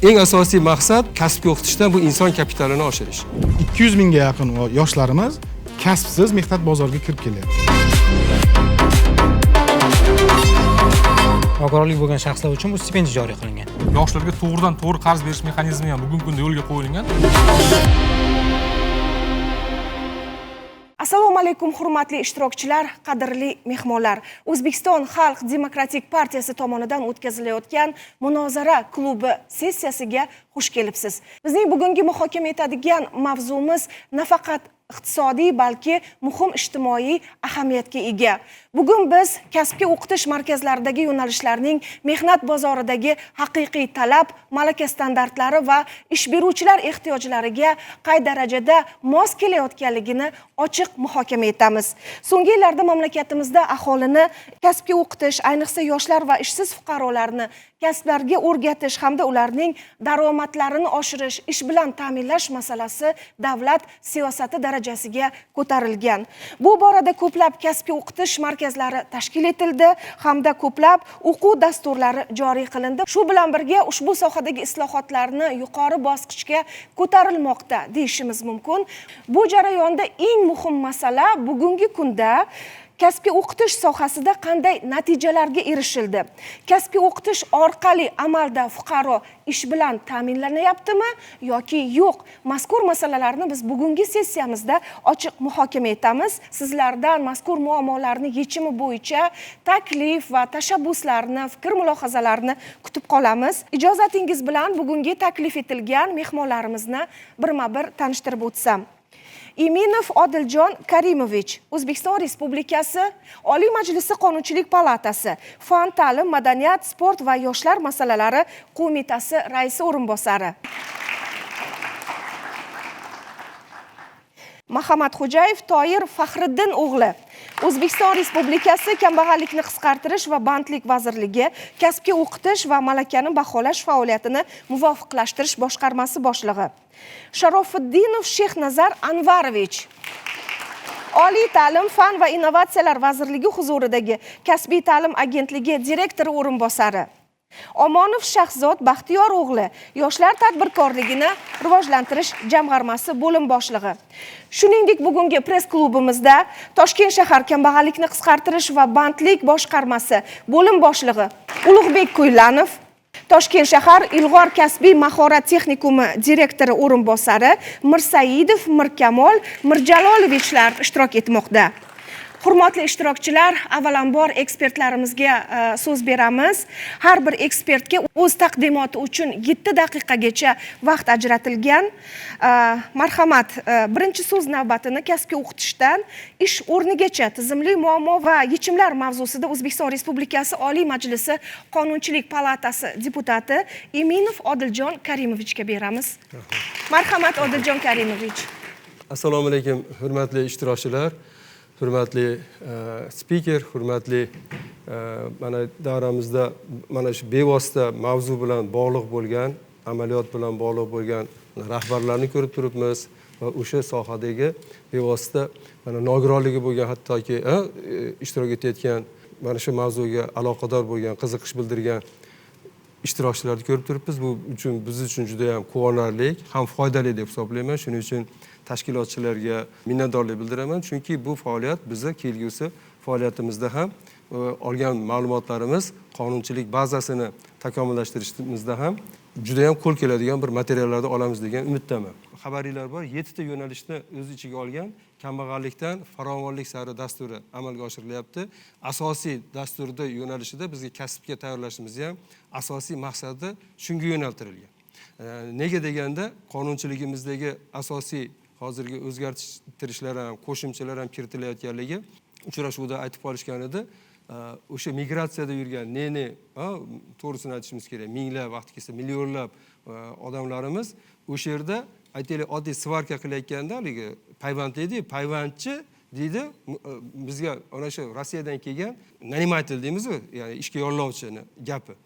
eng asosiy maqsad kasbga o'qitishdan bu inson kapitalini oshirish. 200 mingga yaqin yoshlarimiz kasbsiz mehnat bozoriga kirib kelyapti. Nogironlik bo'lgan shaxslar uchun bu stipendiya joriy qilingan. Yoshlarga to'g'ridan-to'g'ri qarz berish mexanizmi ham bugungi kunda yo'lga qo'yilgan. Assalomu alaykum hurmatli ishtirokchilar, qadrli mehmonlar. O'zbekiston Xalq Demokratik partiyasi tomonidan o'tkazilayotgan munozara klubi sessiyasiga xush kelibsiz. Bizning bugungi muhokama etadigan mavzumiz nafaqat iqtisodiy, balki muhim ijtimoiy ahamiyatga ega. Bugun biz kasbga o'qitish markazlaridagi yo'nalishlarning mehnat bozoridagi haqiqiy talab, malaka standartlari va ish beruvchilar ehtiyojlariga qay darajada mos kelayotganligini ochiq muhokama etamiz. So'nggi yillarda mamlakatimizda aholini kasbga o'qitish, ayniqsa yoshlar va ishsiz fuqarolarni kasblarga o'rgatish hamda ularning daromadlarini oshirish, ish bilan ta'minlash masalasi davlat siyosati darajasiga ko'tarilgan. Bu borada ko'plab kasbga o'qitish markazlari tashkil etildi hamda ko'plab o'quv dasturlari joriy qilindi. Shu bilan birga ushbu sohadagi islohotlarni yuqori bosqichga ko'tarilmoqda deyishimiz mumkin. Bu jarayonda eng muhim masala bugungi kunda kasbga o'qitish sohasida qanday natijalarga erishildi? Kasbga o'qitish orqali amalda fuqaro ish bilan ta'minlanyaptimi yoki yo'q? Mazkur masalalarni biz bugungi sessiyamizda ochiq muhokama etamiz. Sizlardan mazkur muammolarning yechimi bo'yicha taklif va tashabbuslarni, fikr-mulohazalarni kutib qolamiz. Ijozatingiz bilan bugungi taklif etilgan mehmonlarimizni birma-bir tanishtirib o'tsam. Iminov Odiljon Karimovich, O'zbekiston Respublikasi Oliy Majlisi Qonunchilik palatasi, Fan, ta'lim, madaniyat, sport va yoshlar masalalari qo'mitasi raisi o'rinbosari. Mahamadxo'jayev Toyir Faxriddin o'g'li, O'zbekiston Respublikasi Kambag'allikni qisqartirish va bandlik vazirligi kasbga o'qitish va malakani baholash faoliyatini muvofiqlashtirish boshqarmasi boshlig'i. Sharofiddinov Shexnazar Anvarovich, Oliy ta'lim, fan va innovatsiyalar vazirligi huzuridagi Kasbiy ta'lim agentligi direktori o'rinbosari. Omonov Shahzod Baxtiyor o'g'li, yoshlar tadbirkorligini rivojlantirish jamg'armasi bo'lim boshlig'i. Shuningdek, bugungi press klubimizda Toshkent shahar kambag'allikni qisqartirish va bandlik boshqarmasi bo'lim boshlig'i Ulug'bek Ko'ylanov, Toshkent shahar Ilg'or kasbiy mahorat texnikumi direktori o'rinbosari Mirsaidov Mirkamol Mirjalovichlar ishtirok etmoqda. Hurmatli ishtirokchilar, avvalambor ekspertlarimizga so'z beramiz. Har bir ekspertga o'z taqdimoti uchun 7 daqiqagacha vaqt ajratilgan. Marhamat, birinchi so'z navbatini kasbga o'qitishdan ish o'rnigacha tizimli muammo va yechimlar mavzusida O'zbekiston Respublikasi Oliy Majlisi Qonunchilik palatasi deputati Iminov Odiljon Karimovichga beramiz. Marhamat, Odiljon Karimovich. Assalomu alaykum, hurmatli ishtirokchilar. Hurmatli spiker, hurmatli mana davramizda mana shu bevosita mavzu bilan bog'liq bo'lgan, amaliyot bilan bog'liq bo'lgan rahbarlarni ko'rib turibmiz va o'sha sohadagi bevosita mana nogironligi bo'lgan, hattoki ishtirok etayotgan, mana shu mavzuga aloqador bo'lgan, qiziqish bildirgan ishtirokchilarni ko'rib turibmiz. Bu uchun biz uchun juda ham quvonarli, ham foydali deb hisoblayman. Shuning uchun tashkilotchilarga minnatdorlik bildiraman, chunki bu faoliyat bizni kelgusi faoliyatimizda ham olgan ma'lumotlarimiz qonunchilik bazasini takomillashtirishimizda ham juda ham qo'l keladigan bir materiallarni olamiz degan umiddaman. Xabaringlar bor, 7 ta yo'nalishni o'z ichiga olgan kambag'allikdan farovonlik sari dasturi amalga oshirilyapti. Asosiy dasturda yo'nalishida bizga kasbga tayyorlashimiz ham asosiy maqsadi shunga yo'naltirilgan. Nega deganda qonunchiligimizdagi asosiy hozirgi o'zgartirishlar ham, qo'shimchalar ham kiritilayotganligi uchrashuvda aytib qolishgan edi. O'sha migratsiyada yurgan to'g'risini aytishimiz kerak. Minglab, vaqti kelsa millionlab odamlarimiz o'sha yerda aytaylik oddiy svarka qilayotganda, haligi payvand deydi, payvandchi deydi, bizga ana shu Rossiyadan kelgan nanimatel deymiz-ku, ya'ni ishga yollovchini gapi.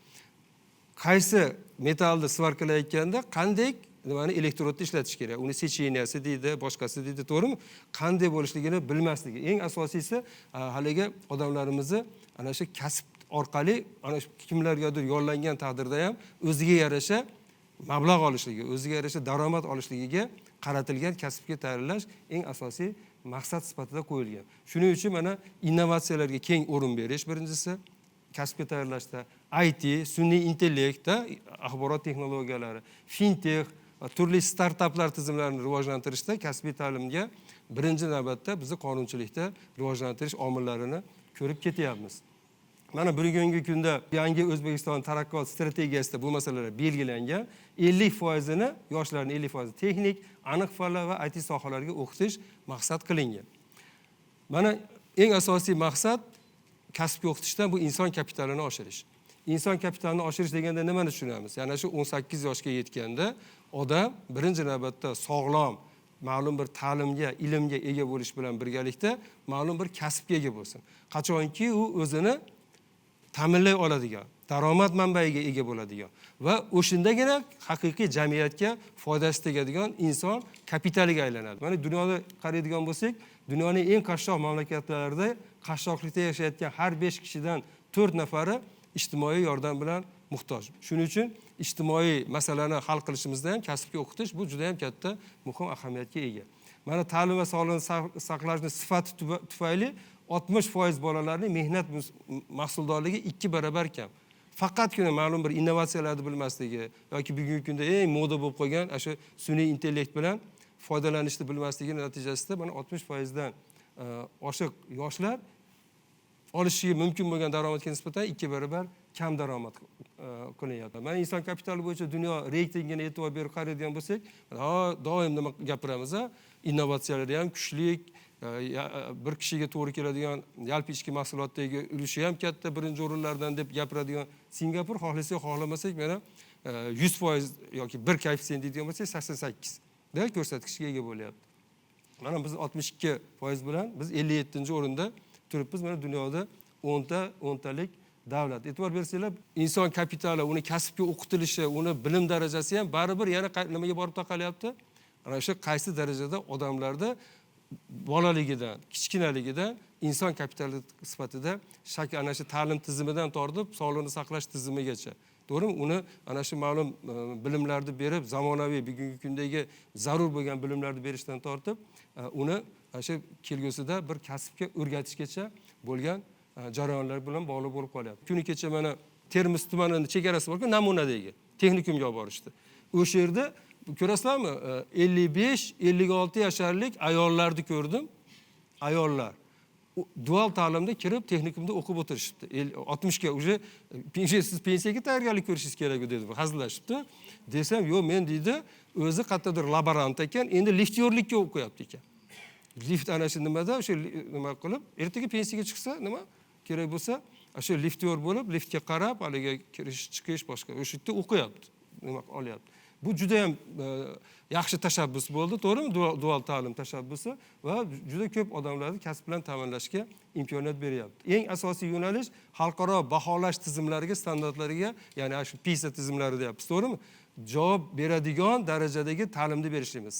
Qaysi metalni svarkalayotganda qanday nimani elektrodni ishlatish kerak, uni secheniyasi deydi, boshqasi deydi, to'g'rimi? Qanday bo'lishligini bilmasligi. Eng asosiysi haligi odamlarimizni ana shu kasb orqali ana shu kimlargadir yollangan taqdirda ham o'ziga yarasha mablag' olishligi, o'ziga yarasha daromad olishligiga qaratilgan kasbga tayyorlash eng asosiy maqsad sifatida qo'yilgan. Shuning uchun mana innovatsiyalarga keng o'rin berish birinchisi kasbga tayyorlashda, IT, sun'iy intellekt, axborot texnologiyalari, fintech va turli startaplar tizimlarini rivojlantirishda kasbiy ta'limga birinchi navbatda bizni qonunchilikda rivojlantirish omillarini ko'rib ketyapmiz. Mana bugungi kunda yangi O'zbekiston taraqqiyot strategiyasida bu masalalar belgilangan. 50%ni yoshlarning 50% texnik, aniq fanlar va IT sohalariga o'qitish maqsad qilingan. Mana eng asosiy maqsad kasbga o'qitishdan bu inson kapitalini oshirish. Inson kapitalini oshirish deganda nimani tushunamiz? Ya'ni shu 18 yoshga yetganda odam birinchi navbatda sog'lom, ma'lum bir ta'limga, ilmga ega bo'lish bilan birgalikda ma'lum bir kasbga ega bo'lsin. Qachonki u o'zini ta'minlay oladigan, daromad manbaiga ega bo'ladigan va o'shindagina haqiqiy jamiyatga foydasi tegadigan inson kapitaliga aylanadi. Mana dunyoda qaraydigan bo'lsak, dunyoning eng qashshoq mamlakatlarida qashshoqlikda yashayotgan har 5 kishidan 4 nafari ijtimoiy yordam bilan muhtoj. Shuning uchun ijtimoiy masalani hal qilishimizda ham kasbga o'qitish bu juda ham katta muhim ahamiyatga ega. Mana ta'lim va sog'liqni saqlashning sifati tufayli 60% bolalarning mehnat mahsuldorligi 2 barobar kam. Faqatgina ma'lum bir innovatsiyalarni bilmasligi yoki bugungi kunda eng moda bo'lib qolgan shu sun'iy intellekt bilan foydalanishni bilmasligi natijasida mana 60% dan oshiq yoshlar olishi mumkin bo'lgan daromadga nisbatan 2 barobar kam daromad qilyapti. Mana inson kapitali bo'yicha dunyo reytingini e'tibor berib qaraydigan bo'lsak, doim nima gapiramiz, innovatsiyalar ham kuchli, bir kishiga to'g'ri keladigan yalpi ichki mahsulotdagi ulushi ham katta, birinchi o'rinlardan deb gapiradigan Singapur xohlasak xohlamasak mana 100% yoki 1 koeffitsient deydigan bo'lsak 88 da ko'rsatkichga ega bo'lyapti. Mana biz 62% bilan biz 57-o'rinda turibmiz. Mana dunyoda 10talik davlat. E'tibor bersanglar, inson kapitali, uni kasbga o'qitilishi, uni bilim darajasi ham baribir yana nimaga borib taqalyapti? Ana shu qaysi darajada odamlarda bolaligidan, kichkinaligidan inson kapitali sifatida ana shu ta'lim tizimidan tortib sog'liqni saqlash tizimigacha, to'g'rimi? Uni ana shu ma'lum bilimlarni berib, zamonaviy bugungi kundagi zarur bo'lgan bilimlarni berishdan tortib, uni shu kelgusida bir kasbga o'rgatishgacha bo'lgan jarayonlar bilan bog'liq bo'lib qolyapti. Kuni kecha mana Termiz tumanining chegarasi bor-ku, namunadagi texnikumga olib borishdi. O'sha yerda ko'rasizlarmi? 55-56 yoshlarlik ayollarni ko'rdim. Ayollar dual ta'limda kirib texnikumda o'qib o'tirishibdi. 60 ga уже pensiyaga tayyorgarlik ko'rishingiz kerak dedi, hazillashibdi. Desam, "Yo'q, men" deydi, o'zi qayerdadir laborant ekan, endi liftyorlikka o'qiyapti ekan. Lift ana shu nimada, o'sha nima qilib, ertaga pensiyaga chiqsa, nima kerak bo'lsa, o'sha liftyor bo'lib, liftga qarab, haliga kirish, chiqish boshqa o'sha yerda o'qiyapti, nima olyapti. Bu juda ham yaxshi tashabbus bo'ldi, to'g'rimi? Dual ta'lim tashabbusi va juda ko'p odamlarni kasb bilan ta'minlashga imkoniyat beryapti. Eng asosiy yo'nalish xalqaro baholash tizimlariga, standartlariga, ya'ni shu PISA tizimlari deyapmiz, to'g'rimi? Javob beradigan darajadagi ta'limni berishimiz.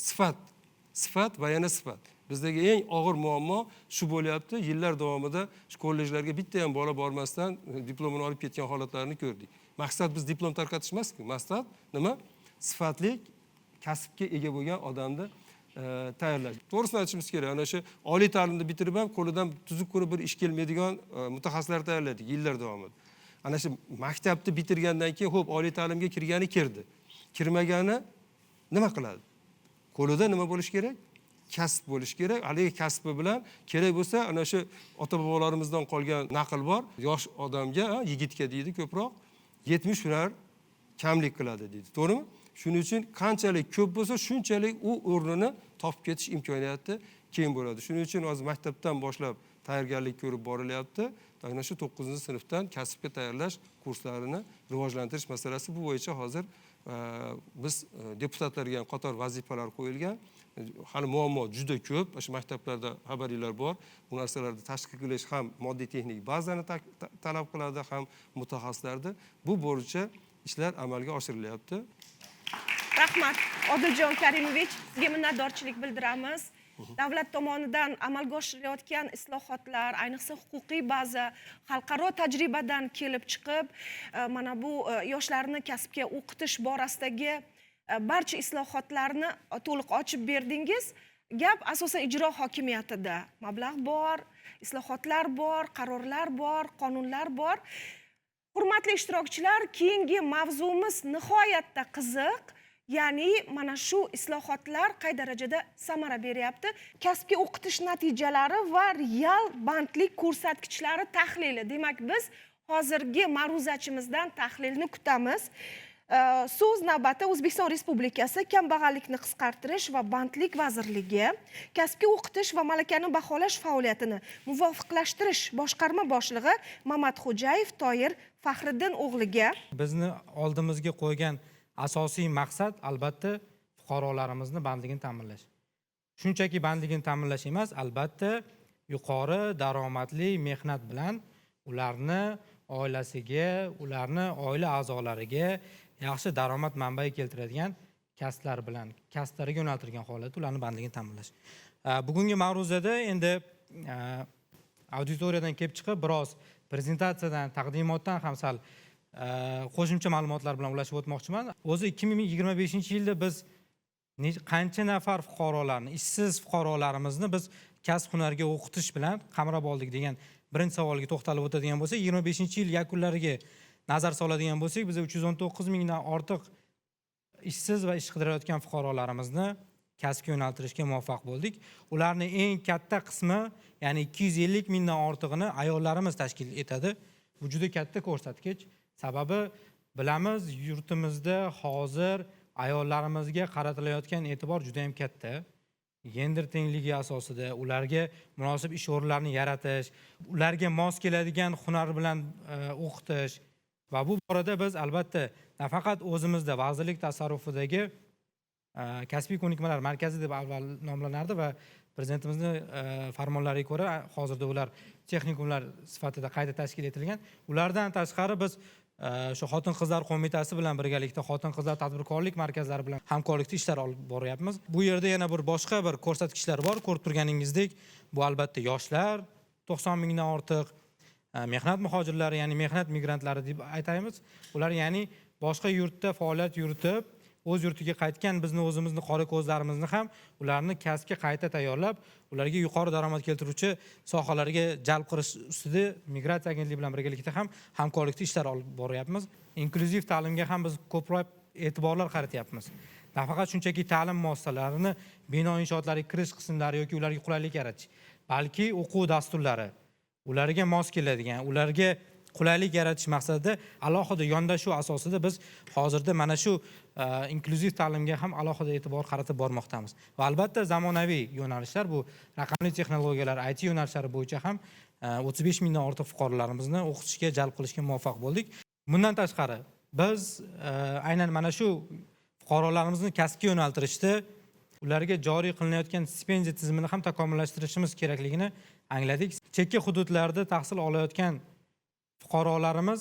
Sifat va yana sifat. Bizdagi eng og'ir muammo shu bo'lyapti. Yillar davomida shu kollejlarga bitta ham bola bormasdan diplomini olib ketgan holatlarni ko'rdik. Maqsad biz diplom tarqatish emas-ku. Maqsad nima? Sifatli kasbga ega bo'lgan odamni tayyorlash. To'g'risini aytishimiz kerak. Ana shu oliy ta'limni bitirib ham qo'lidan tuzuk ko'rib bir ish kelmaydigan mutaxassislar tayyorladik yillar davomida. Ana shu maktabni bitirgandan keyin xo'p, oliy ta'limga kirgani kirdi. Kirmagani nima qiladi? Qo'lida nima bo'lish kerak? Kasb bo'lish kerak. Haligi kasbi bilan kerak bo'lsa, ana shu ota-bobolarimizdan qolgan naql bor. Yosh odamga, yigitga deydi ko'proq 70 hunar kamlik qiladi deydi. To'g'rimi? Shuning uchun qanchalik ko'p bo'lsa, shunchalik u o'rnini topib ketish imkoniyati keng bo'ladi. Shuning uchun hozir maktabdan boshlab tayyorgarlik ko'rib borilyapti. Ana shu 9-sinfdan kasbga tayyorlash kurslarini rivojlantirish masalasi bu bo'yicha hozir biz deputatlarga ham qator vazifalar qo'yilgan. Hali muammo juda ko'p. Shu maktablarda xabaringlar bor. Bu narsalarni tashkil qilish ham moddiy texnik bazani talab qiladi, ham mutaxassislarni. Bu bo'yicha ishlar amalga oshirilyapti. Rahmat, Odiljon Karimovich, sizga minnatdorchilik bildiramiz. davlat tomonidan amalga oshirilayotgan islohotlar, ayniqsa huquqiy baza xalqaro tajribadan kelib chiqib, mana bu yoshlarni kasbga o'qitish borasidagi barcha islohotlarni to'liq ochib berdingiz. Gap asosan ijro hokimiyatida. Mablag' bor, islohotlar bor, qarorlar bor, qonunlar bor. Hurmatli ishtirokchilar, keyingi mavzumiz nihoyatda qiziq. Ya'ni mana shu islohotlar qay darajada samara beryapti? Kasbga o'qitish natijalari va real bandlik ko'rsatkichlari tahlili. Demak, biz hozirgi ma'ruzachimizdan tahlilni kutamiz. So'z navbati O'zbekiston Respublikasi Kambag'allikni qisqartirish va bandlik vazirligi kasbga o'qitish va malakani baholash faoliyatini muvofiqlashtirish boshqarma boshlig'i Mamatxo'jayev Toyir Faxriddin o'g'liga. Bizni oldimizga qo'ygan asosiy maqsad albatta fuqarolarimizni bandligini ta'minlash. Shunchaki bandligini ta'minlash emas, albatta yuqori daromadli mehnat bilan ularni oilasiga, ularni oila a'zolariga yaxshi daromad manbai keltiradigan kasblar bilan kasblariga yo'naltirilgan holatda ularni bandligini ta'minlash. Bugungi ma'ruzada endi auditoriyadan kelib chiqib biroz prezentatsiyadan, taqdimotdan ham sal qo'shimcha ma'lumotlar bilan ulashib o'tmoqchiman. O'zi 2025-yilda biz qancha nafar fuqarolarni, ishsiz fuqarolarimizni biz kasb hunarga o'qitish bilan qamrab oldik degan birinchi savolga to'xtalib o'tadigan bo'lsak, 25-yil yakunlariga nazar soladigan bo'lsak, biz 319 mingdan ortiq ishsiz va ish qidirayotgan fuqarolarimizni kasbga yo'naltirishga muvaffaq bo'ldik. Ularning eng katta qismi, ya'ni 250 mingdan ortig'ini ayollarimiz tashkil etadi. Bu juda katta ko'rsatkich. Sababi bilamiz, yurtimizda hozir ayollarimizga qaratilayotgan e'tibor juda ham katta. Gender tengligi asosida ularga munosib ish o'rinlarini yaratish, ularga mos keladigan hunar bilan o'qitish va bu borada biz albatta nafaqat o'zimizda vazirlik tasarrufidagi kasbiy ko'nikmalar markazi deb avval nomlanardi va prezidentimizning farmonlariga ko'ra hozirda ular texnikumlar sifatida qayta tashkil etilgan. Ulardan tashqari biz shu xotin-qizlar qo'mitasi bilan birgalikda xotin-qizlar tadbirkorlik markazlari bilan hamkorlikda ishlar olib boryapmiz. Bu yerda yana bir boshqa bir ko'rsatkichlar bor. Ko'rib turganingizdek, bu albatta yoshlar 90 mingdan ortiq, mehnat muhojirlari, ya'ni mehnat migrantlari deb aytamiz. Ular ya'ni boshqa yurtda faoliyat yuritib, o'z yurtiga qaytgan o'zimizni qora ko'zlarimizni ham ularni kasbga qayta tayyorlab, ularga yuqori daromad keltiruvchi sohalarga jalb qilish ustida migratsiya agentligi bilan birgalikda ham hamkorlikda ishlar olib boryapmiz. Inklyuziv ta'limga ham biz ko'proq e'tiborlar qaratyapmiz. Nafaqat shunchaki ta'lim muassasalarini bino inshootlariga kirish qismlari yoki ularga qulaylik yaratish, balki o'quv dasturlari ularga mos keladigan, ularga qulaylik yaratish maqsadida alohida yondashuv asosida biz hozirda mana shu inklyuziv ta'limga ham alohida e'tibor qaratib bormoqdamiz. Va albatta zamonaviy yo'nalishlar, bu raqamli texnologiyalar, IT yo'nalishlari bo'yicha ham 35 mingdan ortiq fuqarolarimizni o'qitishga jalb qilishga muvaffaq bo'ldik. Bundan tashqari biz aynan mana shu fuqarolarimizni kasbga yo'naltirishda ularga joriy qilinayotgan stipendiya tizimini ham takomillashtirishimiz kerakligini angladik. Chekka hududlarda tahsil olayotgan fuqarolarimiz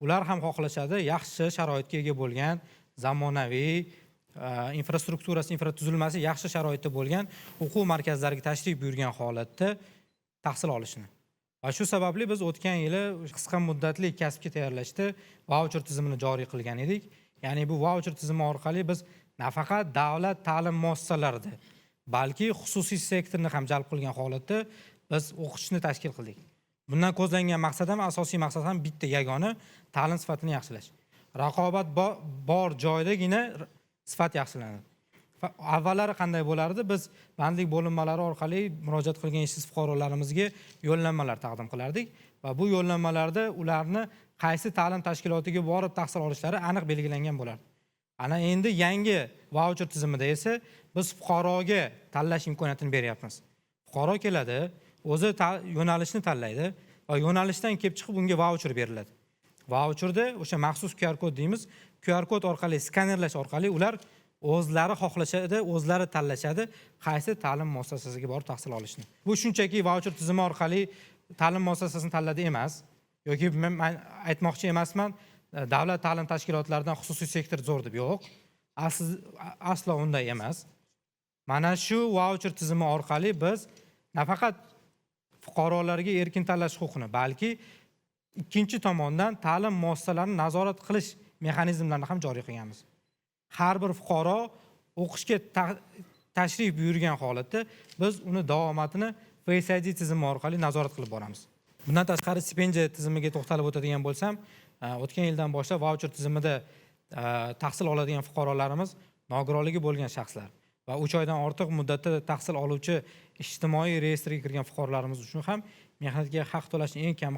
ular ham xohlashadi yaxshi sharoitga ega bo'lgan, zamonaviy infrastrukturasi, infratuzilmasi yaxshi sharoitda bo'lgan o'quv markazlariga tashrif buyurgan holatda tahsil olishni. Va shu sababli biz o'tgan yili qisqa muddatli kasbga tayyorlashda vaucher tizimini joriy qilgan edik. Ya'ni bu vaucher tizimi orqali biz nafaqat davlat ta'lim muassasalarida, balki xususiy sektorni ham jalb qilgan holatda biz o'qitishni tashkil qildik. Bundan ko'zlangan maqsad ham, asosiy maqsad ham bitta yagona ta'lim sifatini yaxshilash. Raqobat bor joydagina sifat yaxshilanadi. Avvallari qanday bo'lardi? Biz bandlik bo'linmalari orqali murojaat qilgan ishsiz fuqarolarimizga yo'llanmalar taqdim qilardik va bu yo'llanmalarda ularni qaysi ta'lim tashkilotiga borib tahsil olishlari aniq belgilangan bo'lardi. Ana endi yangi vaucher tizimida esa biz fuqaroga tanlash imkoniyatini beryapmiz. Fuqaro keladi, o'zi yo'nalishni tanlaydi va yo'nalishdan kelib chiqib unga vaucher beriladi. Vaucherda o'sha maxsus QR kod deymiz, QR kod orqali skanerlash orqali ular o'zlari xohlashadi, o'zlari tanlashadi qaysi ta'lim muassasasiga borib tahsil olishni. Bu shunchaki vaucher tizimi orqali ta'lim muassasasini tanladi emas, yoki men aytmoqchi emasman, davlat ta'lim tashkilotlaridan xususiy sektor zo'r deb yo'q. Aslo unday emas. mana shu vaucher tizimi orqali biz nafaqat fuqarolarga erkin tanlash huquqini, balki ikkinchi tomondan ta'lim muassasalarini nazorat qilish mexanizmlarini ham joriy qilganmiz. Har bir fuqaro o'qishga tashrif buyurgan holatda biz uni davomatini Face ID tizimi orqali nazorat qilib boramiz. Bundan tashqari stipendiya tizimiga to'xtalib o'tadigan bo'lsam, o'tgan yildan boshlab vaucher tizimida tahsil oladigan fuqarolarimiz nogironligi bo'lgan shaxslar va 3 oydan ortiq muddatda tahsil oluvchi ijtimoiy reyestrga kirgan fuqarolarimiz uchun ham mehnatga haq to'lashning eng kam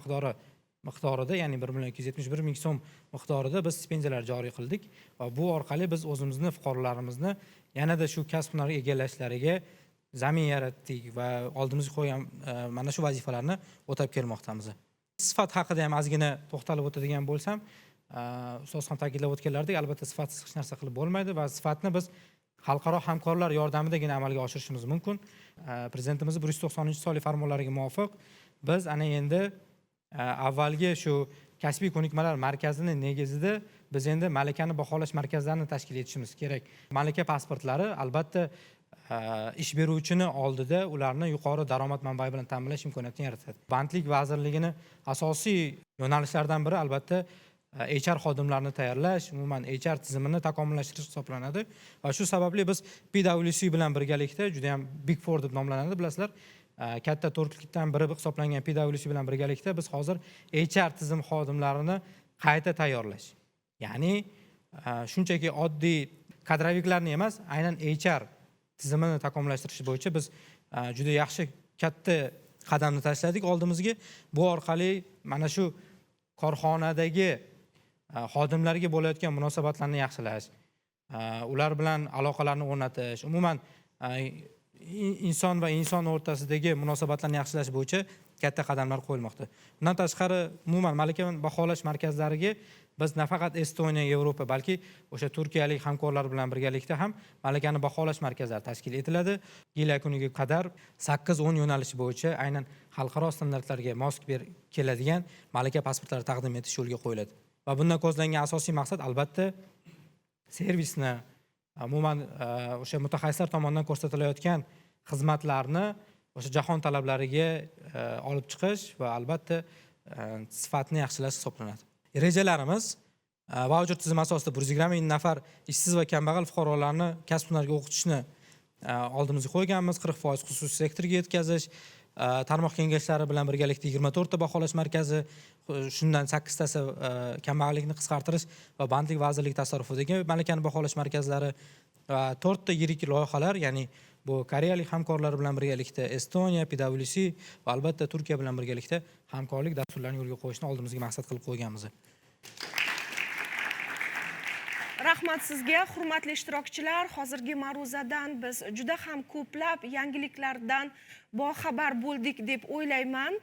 miqdorida, ya'ni 1,271 ming so'm miqdorida biz stipendiyalar joriy qildik va bu orqali biz o'zimizni fuqarolarimizni yanada shu kasb hunar egallashlariga zamin yaratdik va oldimizga qo'ygan mana shu vazifalarni o'tab kelmoqdamiz. Sifat haqida ham ozgina to'xtalib o'tadigan bo'lsam, ustoz ham ta'kidlab o'tganlaridek, albatta sifatsiz hech narsa qilib bo'lmaydi va sifatni biz xalqaro hamkorlar yordamidagina amalga oshirishimiz mumkin. Prezidentimiz 190-sonli farmonlariga muvofiq biz ana endi avvalgi shu kasbiy ko'nikmalar markazini negizida biz endi malakani baholash markazlarini tashkil etishimiz kerak. Malaka pasportlari albatta ish beruvchini oldida ularni yuqori daromad manbai bilan ta'minlash imkoniyatini yaratadi. Bandlik vazirligini asosiy yo'nalishlaridan biri albatta HR xodimlarini tayyorlash, umuman HR tizimini takomillashtirish hisoblanadi va shu sababli biz PwC bilan birgalikda juda ham Big Four deb nomlanadi, bilasizlar. Katta to'rtlikdan biri hisoblangan PwC bilan birgalikda biz hozir HR tizim xodimlarini qayta tayyorlash. Ya'ni shunchaki oddiy kadroviklarni emas, aynan HR tizimini takomillashtirish bo'yicha biz juda yaxshi katta qadamni tashladik oldimizga. Bu orqali mana shu korxonadagi xodimlarga bo'layotgan munosabatlarni yaxshilash, ular bilan aloqalarni o'rnatish, umuman inson va inson o'rtasidagi munosabatlarni yaxshilash bo'yicha katta qadamlar qo'yilmoqda. Bundan tashqari, umuman malaka baholash markazlariga biz nafaqat Estoniya, Yevropa, balki o'sha turkiyalik hamkorlar bilan birgalikda ham malakani baholash markazlari tashkil etiladi. Yil yakuniga qadar 8-10 yo'nalish bo'yicha aynan xalqaro standartlarga mos keladigan malaka pasportlari taqdim etish yo'lga qo'yiladi. Va bundan ko'zlangan asosiy maqsad albatta servisni, umuman o'sha mutaxassislar tomonidan ko'rsatilayotgan xizmatlarni o'sha jahon talablariga olib chiqish va albatta sifatni yaxshilash hisoblanadi. Rejalarimiz vaucher tizimi asosida 120 ming nafar ishsiz va kambag'al fuqarolarni kasb hunarga o'qitishni oldimizga qo'yganmiz. 40% xususiy sektorga yetkazish, tarmoq kengashlari bilan birgalikda 24 ta baholash markazi, shundan 8 tasi kambag'allikni qisqartirish va bandlik vazirligi tasarrufidagi malakani baholash markazlari va 4 ta yirik loyihalar, ya'ni bu koreyalik hamkorlar bilan birgalikda Estoniya, PwC va albatta Turkiya bilan birgalikda hamkorlik dasturlarini yo'lga qo'yishni oldimizga maqsad qilib qo'yganmiz. Rahmat sizga, hurmatli ishtirokchilar. Hozirgi ma'ruzadan biz juda ham ko'plab yangiliklardan boxabar bo'ldik deb o'ylayman.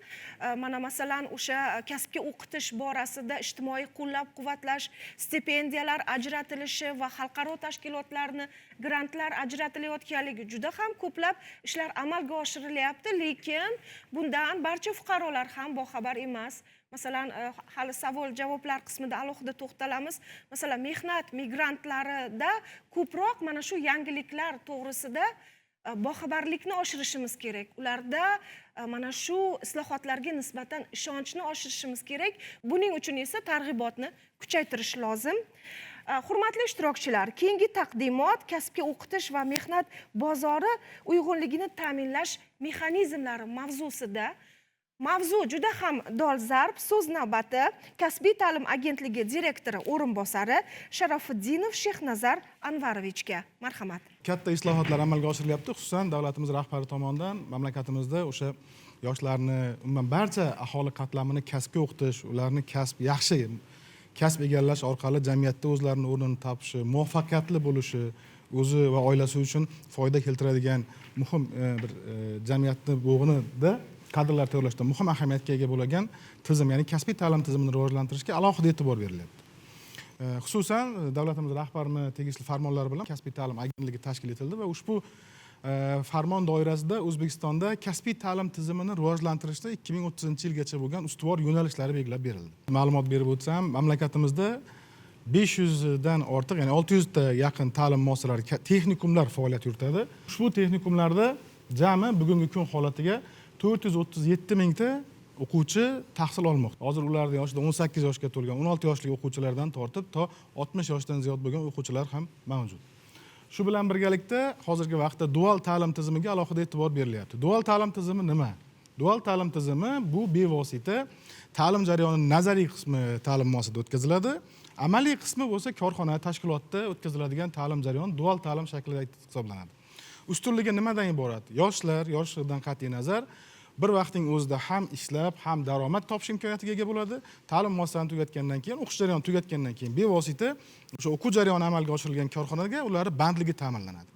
Mana masalan, o'sha kasbga o'qitish borasida ijtimoiy qo'llab-quvvatlash, stipendiyalar ajratilishi va xalqaro tashkilotlarni grantlar ajratilayotganligi juda ham ko'plab ishlar amalga oshirilyapti, lekin bundan barcha fuqarolar ham boxabar emas. Masalan, hali savol-javoblar qismida alohida to'xtalamiz. Masalan, mehnat migrantlarida ko'proq mana shu yangiliklar to'g'risida boxabarlikni oshirishimiz kerak. Ularda mana shu islohotlarga nisbatan ishonchni oshirishimiz kerak. Buning uchun esa targ'ibotni kuchaytirish lozim. Hurmatli ishtirokchilar, keyingi taqdimot kasbga o'qitish va mehnat bozori uyg'unligini ta'minlash mexanizmlari mavzusida. Mavzu juda ham dolzarb. So'z navbati Kasbiy ta'lim agentligi direktori o'rinbosari Sharofiddinov Shehnazar Anvarovichga. Marhamat. Katta islohotlar amalga oshirilyapti, xususan davlatimiz rahbari tomonidan mamlakatimizda o'sha yoshlarni, umuman barcha aholi qatlamini kasbga o'qitish, ularni yaxshi kasb egallash orqali jamiyatda o'zlarini o'rnini topishi, muvaffaqiyatli bo'lishi, o'zi va oilasi uchun foyda keltiradigan muhim bir jamiyatni bo'g'inida kadrlar tayyorlashda muhim ahamiyatga ega bo'lgan tizim, ya'ni kasbiy ta'lim tizimini rivojlantirishga alohida e'tibor berilyapti. Xususan davlatimiz rahbarining tegishli farmonlari bilan kasbiy ta'lim agentligi tashkil etildi va ushbu farmon doirasida O'zbekistonda kasbiy ta'lim tizimini rivojlantirishda 2030-yilgacha bo'lgan ustuvor yo'nalishlari belgilab berildi. Ma'lumot berib o'tsam, mamlakatimizda 500 dan ortiq, ya'ni 600 ta yaqin ta'lim muassasalari, texnikumlar faoliyat yuritadi. Ushbu texnikumlarda jami bugungi kun holatiga 437 mingta o'quvchi tahsil olmoqda. Hozir ularning yoshida 18 yoshga to'lgan, 16 yoshli o'quvchilardan tortib to 60 yoshdan ziyod bo'lgan o'quvchilar ham mavjud. Shu bilan birgalikda hozirgi vaqtda dual ta'lim tizimiga alohida e'tibor berilyapti. Dual ta'lim tizimi nima? Dual ta'lim tizimi bu bevosita ta'lim jarayonining nazariy qismi ta'lim muassasasida o'tkaziladi. Amaliy qismi bo'lsa korxona, tashkilotda o'tkaziladigan ta'lim jarayoni dual ta'lim shaklida hisoblanadi. Ustunligi nimadan iborat? Yoshlardan qat'iy nazar bir vaqtning o'zida ham ishlab, ham daromad topish imkoniyatiga ega bo'ladi. Ta'lim muassasasini tugatgandan keyin, o'qish jarayoni tugatgandan keyin bevosita o'sha o'quv jarayoni amalga oshirilgan korxonaga ular bandligi ta'minlanadi.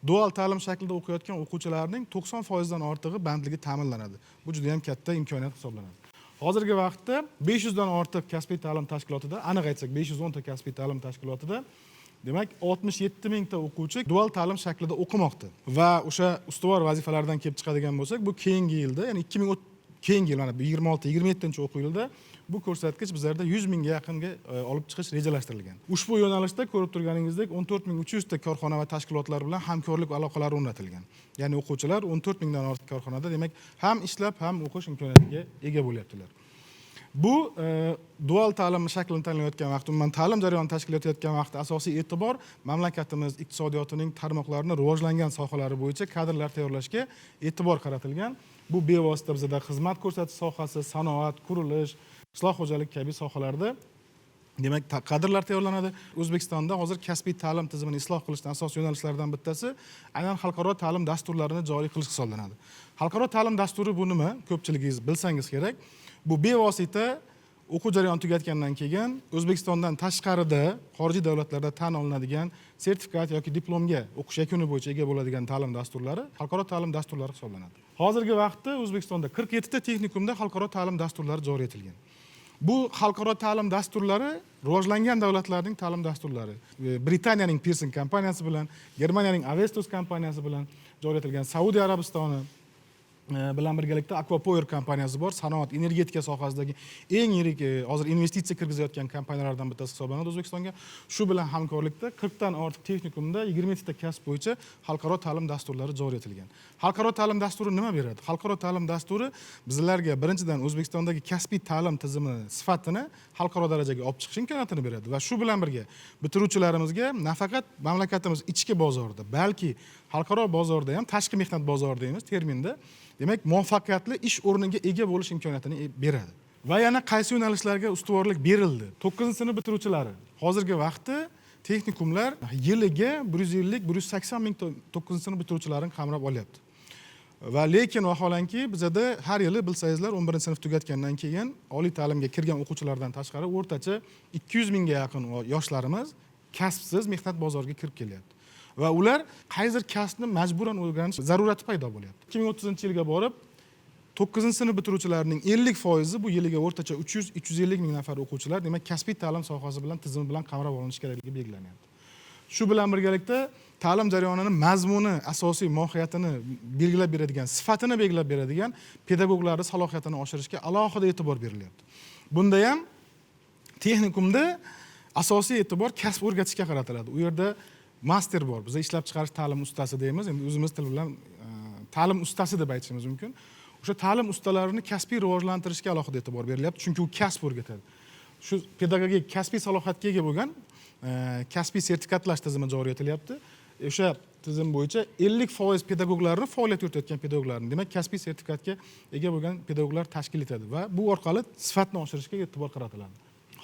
Dual ta'lim shaklida o'qiyotgan o'quvchilarning 90% dan ortig'i bandligi ta'minlanadi. Bu juda ham katta imkoniyat hisoblanadi. Hozirgi vaqtda 500 dan ortiq kasbiy ta'lim tashkilotida, aniq aytsak 510 ta kasbiy ta'lim tashkilotida demak 67 mingta o'quvchi dual ta'lim shaklida o'qimoqda. Va o'sha ustuvor vazifalardan kelib chiqadigan bo'lsak, bu keyingi yilda, ya'ni 2030 keyingi yil, mana 26-27 yilda bu ko'rsatkich bizlarda 100 mingga yaqinga olib chiqish rejalashtirilgan. Ushbu yo'nalishda ko'rib turganingizdek 14300 ta korxona va tashkilotlar bilan hamkorlik aloqalari o'rnatilgan. Ya'ni o'quvchilar 14 mingdan ortiq korxonada demak ham ishlab, ham o'qish imkoniyatiga ega bo'lyaptilar. Bu dual ta'lim shaklini tanlayotgan vaqt, umuman ta'lim jarayonini tashkil etayotgan vaqtda asosiy e'tibor mamlakatimiz iqtisodiyotining tarmoqlarini rivojlangan sohalari bo'yicha kadrlar tayyorlashga e'tibor qaratilgan. Bu bevosita bizda xizmat ko'rsatish sohasi, sanoat, qurilish, qishloq xo'jalik kabi sohalarda demak kadrlar tayyorlanadi. O'zbekistonda hozir kasbiy ta'lim tizimini isloh qilishning asosiy yo'nalishlaridan bittasi aynan xalqaro ta'lim dasturlarini joriy qilish hisoblanadi. Xalqaro ta'lim dasturi bu nima? Ko'pchiligingiz bilsangiz kerak. Bu bevosita o'quv jarayoni tugatgandan keyin O'zbekistondan tashqarida xorijiy davlatlarda tan olinadigan sertifikat yoki diplomga o'qish yakuni bo'yicha ega bo'ladigan ta'lim dasturlari xalqaro ta'lim dasturlari hisoblanadi. Hozirgi vaqtda O'zbekistonda 47 ta texnikumda xalqaro ta'lim dasturlari joriy etilgan. Bu xalqaro ta'lim dasturlari rivojlangan davlatlarning ta'lim dasturlari. Britaniyaning Pearson kompaniyasi bilan, Germaniyaning Avestus kompaniyasi bilan joriy etilgan, Saudiya Arabistoni bilan birgalikda Aquapower kompaniyasi bor. Sanoat, energetika sohasidagi eng yirik hozir investitsiya kirgizayotgan kompaniyalardan bittasi hisoblanadi O'zbekistonga. Shu bilan hamkorlikda 40 dan ortiq texnikumda 20 ta kasb bo'yicha xalqaro ta'lim dasturlari joriy etilgan. Xalqaro ta'lim dasturi nima beradi? Xalqaro ta'lim dasturi bizlarga birinchidan O'zbekistondagi kasbiy ta'lim tizimi sifatini xalqaro darajaga olib chiqish imkoniyatini beradi va shu bilan birga bitiruvchilarimizga nafaqat mamlakatimiz ichki bozorida, balki xalqaro bozorda ham, tashqi mehnat bozori deymiz terminda, demak muvaffaqiyatli ish o'rniga ega bo'lish imkoniyatini beradi. Va yana qaysi yo'nalishlarga ustuvorlik berildi? 9-sinf bitiruvchilari hozirgi vaqtda texnikumlar yiliga 150-180 ming 9-sinf bitiruvchilarini qamrab olyapti. Va lekin vaholanki bizda har yili bilsangizlar 11-sinf tugatgandan keyin oliy ta'limga kirgan o'quvchilardan tashqari o'rtacha 200 mingga yaqin yoshlarimiz kasbsiz mehnat bozoriga kirib kelyapti. Va ular qaysidir kasbni majburan o'rganish zarurati paydo bo'lyapti. 2030-yilga borib 9-sinf bitiruvchilarining 50% bu yiliga o'rtacha 300-350 ming nafar o'quvchilar demak kasbiy ta'lim sohasi bilan tizimi bilan qamrab olinishi kerakligi belgilanyapti. Shu bilan birgalikda ta'lim jarayonining mazmuni, asosiy mohiyatini belgilab beradigan, sifatini belgilab beradigan pedagoglarning salohiyatini oshirishga alohida e'tibor berilyapti. Bunda ham texnikumda asosiy e'tibor kasb o'rgatishga qaratiladi. U yerda master bor. Biz ishlab chiqarish ta'lim ustasi deymiz. Endi o'zimiz til bilan ta'lim ustasi deb aytishimiz mumkin. O'sha ta'lim ustalarini kasbiy rivojlantirishga alohida e'tibor berilyapti, chunki u kasb o'rgatadi. Shu pedagogik kasbiy salohiyatga ega bo'lgan kasbiy sertifikatlash tizimi joriy etilyapti. O'sha tizim bo'yicha 50% pedagoglarni faoliyat yuritayotgan pedagoglarni, demak kasbiy sertifikatga ega bo'lgan pedagoglar tashkil etadi va bu orqali sifatni oshirishga e'tibor qaratiladi.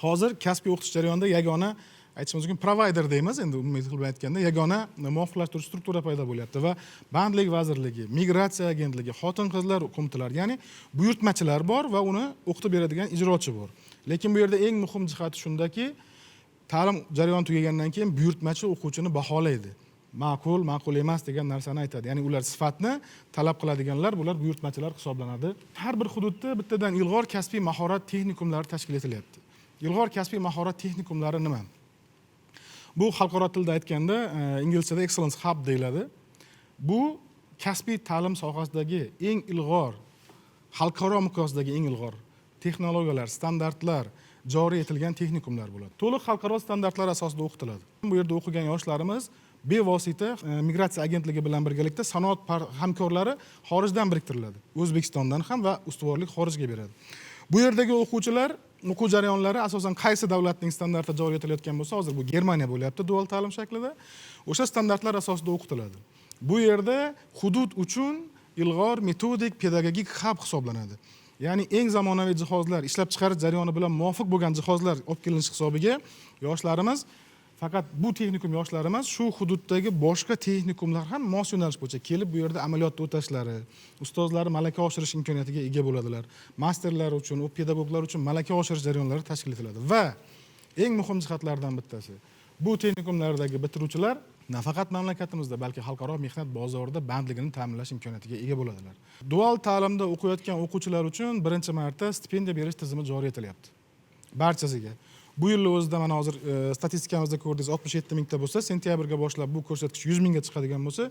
Hozir kasbiy o'qitish jarayonida yagona aytishimiz mumkin provider deymiz, endi umumiy til bilan aytganda yagona muvofiqlashtirish struktura paydo bo'lyapti va bandlik vazirligi, migratsiya agentligi, xotin-qizlar qo'mitalari, ya'ni buyurtmachilar bor va uni o'qitib beradigan ijrochi bor. Lekin bu yerda eng muhim jihati shundaki, ta'lim jarayoni tugagandan keyin buyurtmachi o'quvchini baholaydi. Ma'qul, ma'qul emas degan narsani aytadi. Ya'ni ular sifatni talab qiladiganlar bular buyurtmachilar hisoblanadi. Har bir hududda bittadan ilg'or kasbiy mahorat texnikumlari tashkil etilyapti. Ilg'or kasbiy mahorat texnikumlari nima? Bu xalqaro tilda aytganda inglizchada Excellence Hub deyiladi. Bu kasbiy ta'lim sohasidagi eng ilg'or, xalqaro miqyosdagi eng ilg'or texnologiyalar, standartlar joriy etilgan texnikumlar bo'ladi. To'liq xalqaro standartlar asosida o'qitiladi. Bu yerda o'qigan yoshlarimiz bevosita migratsiya agentligi bilan birgalikda sanoat hamkorlari xorijdan biriktiriladi. O'zbekistondan ham va ustuvorlik xorijga beradi. Bu yerdagi o'quvchilar o'quv jarayonlari asosan qaysi davlatning standarti joriy etilayotgan bo'lsa, hozir bu Germaniya bo'lyapti dual ta'lim shaklida. O'sha standartlar asosida o'qitiladi. Bu yerda hudud uchun ilg'or metodik pedagogik hab hisoblanadi. Ya'ni eng zamonaviy jihozlar, ishlab chiqarish jarayoni bilan muvofiq bo'lgan jihozlar olib kelinish hisobiga yoshlarimiz, faqat bu texnikum yoshlarimiz shu hududdagi boshqa texnikumlar ham mos yo'nalish bo'yicha kelib bu yerda amaliyotda o'tashlari, ustozlari malaka oshirish imkoniyatiga ega bo'ladilar. Masterlar uchun, u pedagoglar uchun malaka oshirish jarayonlari tashkil etiladi va eng muhim jihatlardan bittasi, bu texnikumlardagi bitiruvchilar nafaqat mamlakatimizda, balki xalqaro mehnat bozorida bandligini ta'minlash imkoniyatiga ega bo'ladilar. Dual ta'limda o'qiyotgan o'quvchilar uchun birinchi marta stipendiya berish tizimi joriy etilyapti. Barchasiga. Bu yil o'zida mana hozir statistikamizda ko'rdingiz 67 mingta bo'lsa, sentyabrga boshlab bu ko'rsatkich 100 mingga chiqadigan bo'lsa,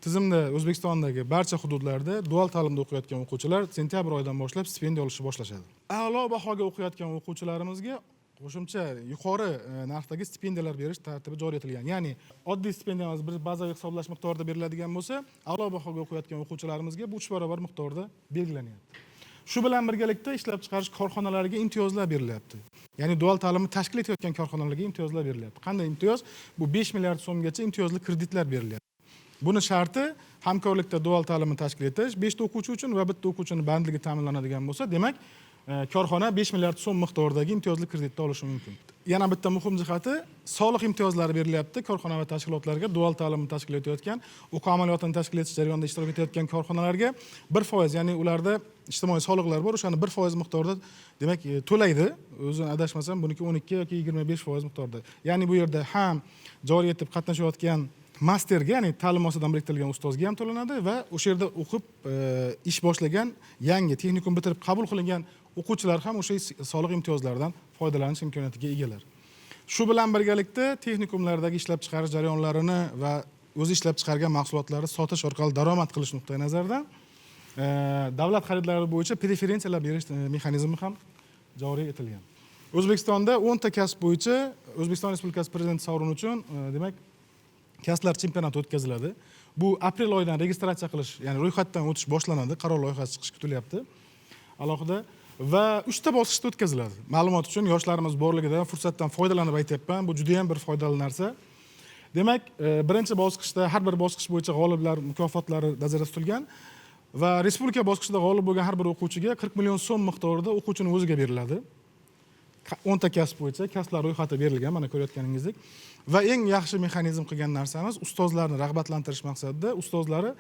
tizimda O'zbekistondagi barcha hududlarda dual ta'limda o'qiyotgan o'quvchilar sentyabr oyidan boshlab stipendiya olishni boshlashadi. A'lo bahoga o'qiyotgan o'quvchilarimizga qo'shimcha yuqori narxdagi stipendiyalar berish tartibi joriy etilgan. Ya'ni oddiy stipendiyamiz bir bazaviy hisoblash miqdorida beriladigan bo'lsa, a'lo bahoga o'qiyotgan o'quvchilarimizga bu 3 barobar miqdorda belgilanyapti. Shu bilan birgalikda ishlab chiqarish korxonalariga imtiyozlar berilyapti. Ya'ni dual ta'limni tashkil etayotgan korxonalarga imtiyozlar berilyapti. Qanday imtiyoz? Bu 5 milliard so'mgacha imtiyozli kreditlar berilyapti. Buni sharti hamkorlikda dual ta'limni tashkil etish, 5 ta o'quvchi uchun va bitta o'quvchining bandligi ta'minlanadigan bo'lsa, demak, korxona 5 milliard so'm miqdoridagi imtiyozli kreditni olishi mumkin. Yana bitta muhim jihati, soliq imtiyozlari berilyapti korxona va tashkilotlarga dual ta'limni tashkil etayotgan, o'quv amaliyotini tashkil etish jarayonida ishtirok etayotgan korxonalarga 1%, ya'ni ularda ijtimoiy soliqlar bor, o'shani 1% miqdorida demak to'laydi. O'zim adashmasam, buniki 12 yoki 25% miqdorda. Ya'ni bu yerda ham joriy etib qatnashayotgan masterga, ya'ni ta'lim muassasasidan biriktirilgan ustozga ham to'lanadi va o'sha yerda o'qib ish boshlagan, yangi texnikum bitirib qabul qilingan o'quvchilar ham o'sha soliq imtiyozlaridan foydalanish imkoniyatiga egalar. Shu bilan birgalikda texnikumlardagi ishlab chiqarish jarayonlarini va o'zi ishlab chiqargan mahsulotlarni sotish orqali daromad qilish nuqtai nazaridan davlat xaridlari bo'yicha preferensiyalar berish mexanizmi ham joriy etilgan. O'zbekistonda 10 ta kasb bo'yicha O'zbekiston Respublikasi Prezidenti sovrini uchun demak kasblar chempionati o'tkaziladi. Bu aprel oyidan registratsiya qilish, ya'ni ro'yxatdan o'tish boshlanadi. Qaror loyihasi chiqishi kutilyapti. Alohida va 3 ta bosqichda o'tkaziladi. Ma'lumot uchun yoshlarimiz borligida fursatdan foydalanib aytyapman. Bu juda ham bir foydali narsa. Demak, birinchi bosqichda har bir bosqich bo'yicha g'oliblar mukofotlari nazarda tutilgan va respublika bosqichida g'olib bo'lgan har bir o'quvchiga 40 million so'm miqdorida o'quvchining o'ziga beriladi. 10 ta kasb bo'yicha kasblar ro'yxati berilgan, mana ko'rayotganingizdek. Va eng yaxshi mexanizm qilgan narsamiz, ustozlarni rag'batlantirish maqsadida ustozlari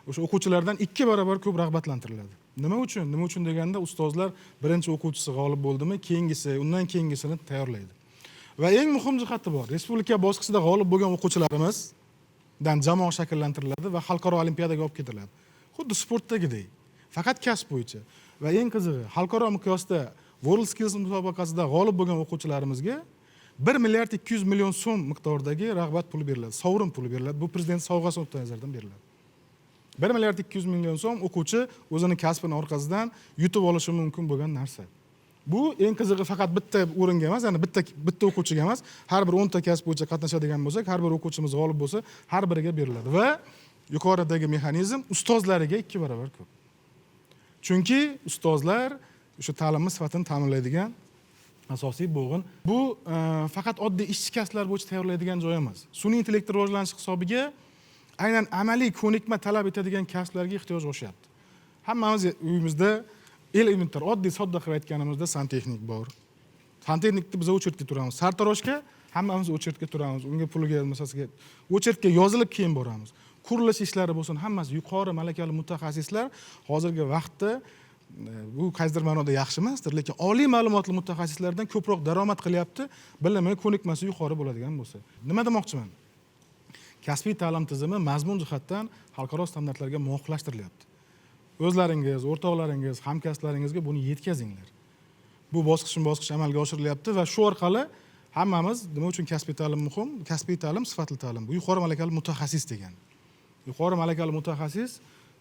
o'sha o'quvchilardan 2 barobar ko'p rag'batlantiriladi. Nima uchun? Nima uchun deganda ustozlar birinchi o'quvchisi g'olib bo'ldimi, keyingisi, undan keyingisini tayyorlaydi. Va eng muhim jihati bor. Respublika bosqichida g'olib bo'lgan o'quvchilarimizdan jamoa shakllantiriladi va xalqaro olimpiadaga olib ketiladi. Xuddi sportdagidek, faqat kasb bo'yicha. Va eng qizig'i, xalqaro miqyosda World Skills musobaqasida g'olib bo'lgan o'quvchilarimizga 1 milliard 200 million so'm miqdoridagi rag'bat puli beriladi, sovrin puli beriladi. Bu prezident sovg'asi nuqtai nazaridan beriladi. 1 milliard 200 million so'm o'quvchi o'zini kasbini orqasidan yutib olishi mumkin bo'lgan narsa. Bu eng qizig'i faqat bitta o'ringa emas, ya'ni bitta o'quvchiga emas, har bir 10 ta kasb bo'yicha qatnashadigan bo'lsak, har bir o'quvchimiz g'olib bo'lsa, har biriga beriladi va yuqoridagi mexanizm ustozlariga 2 barobar ko'p. Chunki ustozlar o'sha ta'limni sifatini ta'minlaydigan asosiy bo'g'in. Bu faqat oddiy ishchi kasblar bo'yicha tayyorlaydigan joy emas. Sun'iy intellekt rivojlanishi hisobiga aynan amaliy ko'nikma talab etadigan kasblarga ehtiyoj oshyapti. Hammamiz uyimizda elementar, oddiy sodda qilib aytganimizda santexnik bor. Santexnikni biz o'chirtga turamiz. Sartaroshga hammamiz o'chirtga turamiz. Unga puliga, masalasiga o'chirtga yozilib keyin boramiz. Qurilish ishlari bo'lsin, hammasi yuqori malakali mutaxassislar hozirgi vaqtda bu qaysidir ma'noda yaxshi emasdir, lekin oliy ma'lumotli mutaxassislardan ko'proq daromad qilyapti, bilimi, ko'nikmasi yuqori bo'ladigan bo'lsa. Nima demoqchiman? Kasbiy ta'lim tizimi mazmun jihatdan xalqaro standartlarga muvofiqlashtirilyapti. O'zlaringiz, o'rtoqlaringiz, hamkasblaringizga buni yetkazinglar. Bu bosqichma-bosqich amalga oshirilyapti va shu orqali hammamiz nima uchun kasbiy ta'lim muhim? Kasbiy ta'lim sifatli ta'lim. Bu yuqori malakali mutaxassis degani. Yuqori malakali mutaxassis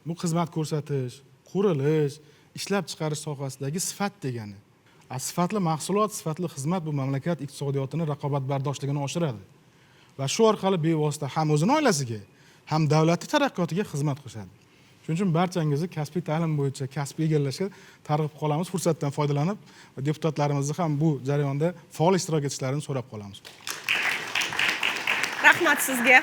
bu xizmat ko'rsatish, qurilish, ishlab chiqarish sohasidagi sifat degani. Sifatli mahsulot, sifatli xizmat bu mamlakat iqtisodiyotini raqobatbardoshligini oshiradi. Va shu orqali bevosita ham o'zini oilasiga, ham davlatning taraqqiyotiga xizmat qiladi. Shuning uchun barchangizni kasbiy ta'lim bo'yicha kasb egallashga targ'ib qolamiz. Fursatdan foydalanib deputatlarimizni ham bu jarayonda faol ishtirok etishlarini so'rab qolamiz. Rahmat sizga.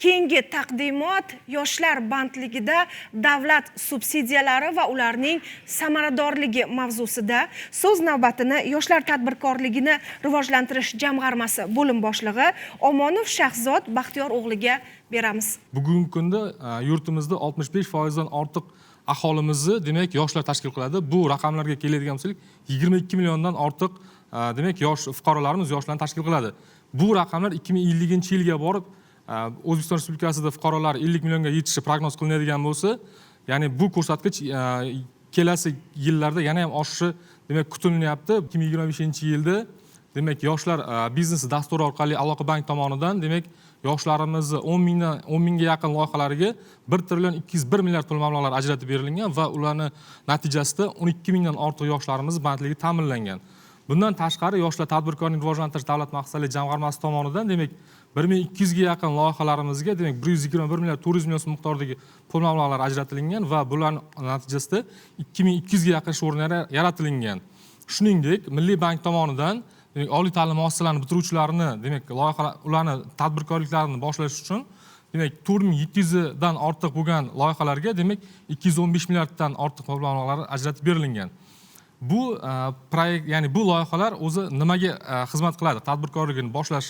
Keyingi taqdimot yoshlar bandligida davlat subsidiyalari va ularning samaradorligi mavzusida so'z navbatini Yoshlar tadbirkorligini rivojlantirish jamg'armasi bo'lim boshlig'i Omonov Shahzod Baxtiyor o'g'liga beramiz. Bugungi kunda yurtimizda 65% dan ortiq aholimizni demak yoshlar tashkil qiladi. Bu raqamlarga keladigan bo'lsak 22 milliondan ortiq demak yosh fuqarolarimiz yoshlarni tashkil qiladi. Bu raqamlar 2050-yilga borib O'zbekiston Respublikasida fuqarolar 50 millionga yetishi prognoz qilinadigan bo'lsa, ya'ni bu ko'rsatkich kelasi yillarda yana ham oshishi demak kutilyapti. 2025-yilda demak yoshlar biznes dasturi orqali Aloqa bank tomonidan demak yoshlarimizni 10 mingga yaqin loyihalariga 1 trillion 201 milliard pul mablag'lar ajratib berilgan va ularning natijasida 12 mingdan ortiq yoshlarimiz bandligi ta'minlangan. Bundan tashqari yoshlar tadbirkorlikni rivojlantirish davlat maqsadli jamg'armasi tomonidan demak 1200 ga yaqin loyihalarimizga demak 121 milliard 400 million so'm miqdoridagi pul mablag'lar ajratilgan va bularning natijasida 2200 ga yaqin ish o'rinlari yaratilgan. Shuningdek, Milliy bank tomonidan oliy ta'lim muassasalarini bitiruvchilarini demak loyihalar ularni tadbirkorliklarini boshlash uchun demak 4700 dan ortiq bo'lgan loyihalarga demak 215 milliarddan ortiq pul mablag'lari ajratib berilgan. Bu proyekt, ya'ni bu loyihalar o'zi nimaga xizmat qiladi? Tadbirkorlikni boshlash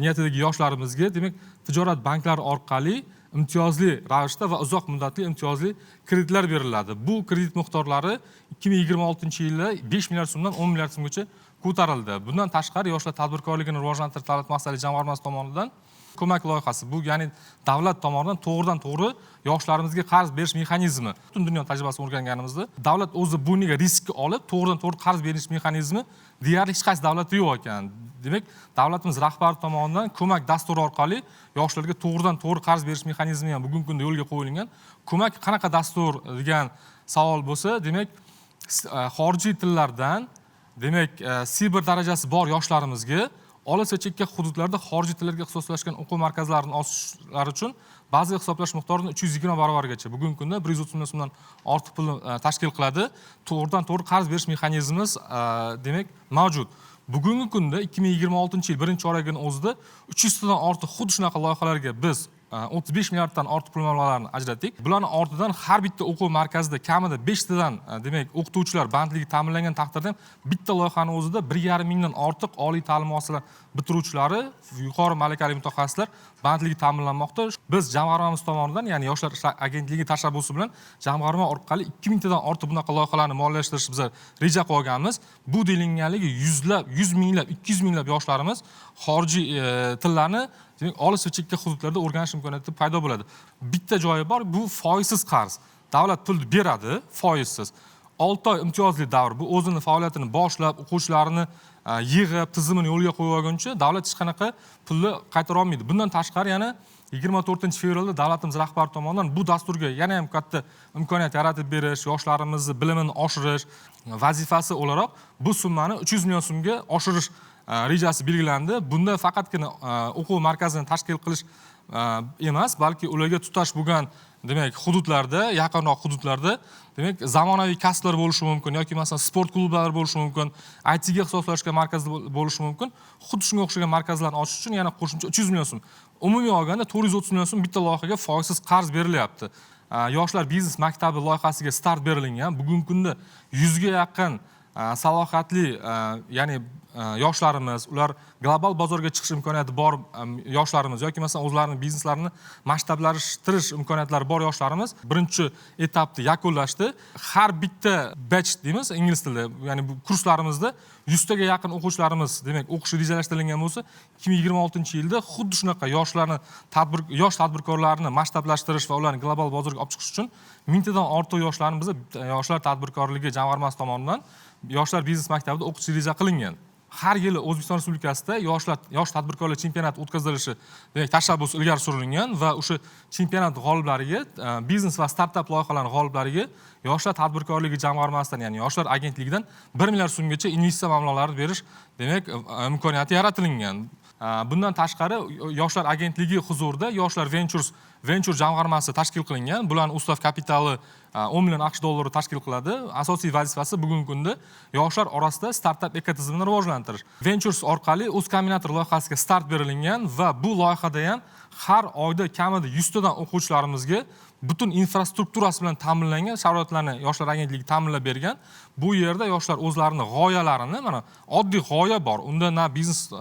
niyatidagi yoshlarimizga demak tijorat banklari orqali imtiyozli ravishda va uzoq muddatli imtiyozli kreditlar beriladi. Bu kredit miqdorlari 2026-yilda 5 milliard so'mdan 10 milliard so'mgacha ko'tarildi. Bundan tashqari yoshlar tadbirkorligini rivojlantirish davlat maqsadli jamg'armasi tomonidan ko'mak loyihasi, bu ya'ni davlat tomonidan to'g'ridan-to'g'ri yoshlarimizga qarz berish mexanizmi. Butun dunyo tajribasini o'rganganimizda davlat o'zi buniga riskni olib to'g'ridan-to'g'ri qarz berish mexanizmi deyarli hech qaysi davlatda yo'q ekan. Demak, davlatimiz rahbari tomonidan ko'mak dasturi orqali yoshlarga to'g'ridan-to'g'ri qarz berish mexanizmi ham bugungi kunda yo'lga qo'yilgan. Ko'mak qanaqa dastur degan savol bo'lsa, demak, xorijiy tillardan demak, C1 darajasi bor yoshlarimizga olis va chekka hududlarda xorijiy tillarga ixtisoslashgan o'quv markazlarini ochishlari uchun bazaviy hisoblash miqdorini 320 barobargacha bugungi kunda 130 million so'mdan ortiq pulni tashkil qiladi. To'g'ridan-to'g'ri qarz berish mexanizmimiz demak mavjud. Bugungi kunda 2026-yil birinchi choragining o'zida 300 tadan ortiq xuddi shunaqa loyihalarga biz 35 milliarddan ortiq pul mablag'larini ajratdik. Bularning ortidan har bitta o'quv markazida kamida 5 tadan demak o'qituvchilar bandligi ta'minlangan taqdirda ham bitta loyihaning o'zida 1,5 mingdan ortiq oliy ta'lim muassasalari bitiruvchilari, yuqori malakali mutaxassislar bandligi ta'minlanmoqda. Biz jamg'armamiz tomonidan, ya'ni Yoshlar agentligi tashabbusi bilan jamg'arma orqali 2000 tadan ortiq bunaqa loyihalarni moliyalashtirish biz reja qo'yganmiz. Bu delinganligi 100 minglab, 200 minglab yoshlarimiz xorijiy tillarni demak olis va chekka hududlarda o'rganish imkoniyati paydo bo'ladi. Bitta joyi bor, bu foizsiz qarz. Davlat pulni beradi, foizsiz. 6 oy imtiyozli davr. Bu o'zini faoliyatini boshlab, o'quvchilarini yig'ib, tizimini yo'lga qo'yib olguncha davlat hech qanaqa pulni qaytara olmaydi. Bundan tashqari yana 24-fevralda davlatimiz rahbari tomonidan bu dasturga yana ham katta imkoniyat yaratib berish, yoshlarimizni bilimini oshirish vazifasi o'laroq bu summani 300 million so'mga oshirish rejasi belgilandi. Bunda faqatgina o'quv markazini tashkil qilish emas, balki ularga tutash bo'lgan demak hududlarda, yaqinroq hududlarda demak zamonaviy kasblar bo'lishi mumkin yoki masalan sport klublari bo'lishi mumkin, IT ga ixtisoslashgan markaz bo'lishi mumkin. Xuddi shunga o'xshagan markazlarni ochish uchun yana qo'shimcha 300 million so'm. Umumiy olganda 430 million so'm bitta loyihaga foizsiz qarz berilyapti. Yoshlar biznes maktabi loyihasiga start berilgan. Bugungi kunda 100 ga yaqin salohiyatli ya'ni yoshlarimiz, ular global bozorga chiqish imkoniyati bor yoshlarimiz yoki masalan o'zlarining bizneslarini masshtablashtirish imkoniyatlari bor yoshlarimiz birinchi etapni yakunlashdi. Har bitta batch deymiz ingliz tilida, ya'ni bu kurslarimizda 100 taga yaqin o'quvchilarimiz demak o'qishi rejalashtirilgan bo'lsa, 2026-yilda xuddi shunaqa yosh tadbirkorlarni masshtablashtirish va ularni global bozorga olib chiqish uchun 1000 tadan ortiq yoshlarimiz yoshlar tadbirkorligi jamg'armasi tomonidan yoshlar biznes maktabida o'qitish reja qilingan. har yili O'zbekiston Respublikasida yosh tadbirkorlar chempionati o'tkazilishi demak tashabbus ilgari surilgan va o'sha chempionat g'oliblariga biznes va startap loyihalarining g'oliblariga yoshlar tadbirkorligi jamg'armasidan, ya'ni yoshlar agentligidan 1 milliard so'mgacha investitsiya mablag'lari berish demak imkoniyati yaratilgan. Bundan tashqari yoshlar agentligi huzurida yoshlar venture jamg'armasi tashkil qilingan. Bularning ustav kapitali 10 million AQSh dollari tashkil qiladi. Asosiy vazifasi bugungi kunda yoshlar orasida startap ekotizimini rivojlantirish. Ventures orqali O'zkombinator loyihasiga start berilgan va bu loyihada ham har oyda kamida 100 tadan o'quvchilarimizga butun infrastrukturasi bilan ta'minlangan sharoitlarni yoshlar agentligi ta'minlab bergan. Bu yerda yoshlar o'zlarining g'oyalarini, mana oddiy g'oya bor. Unda na biznes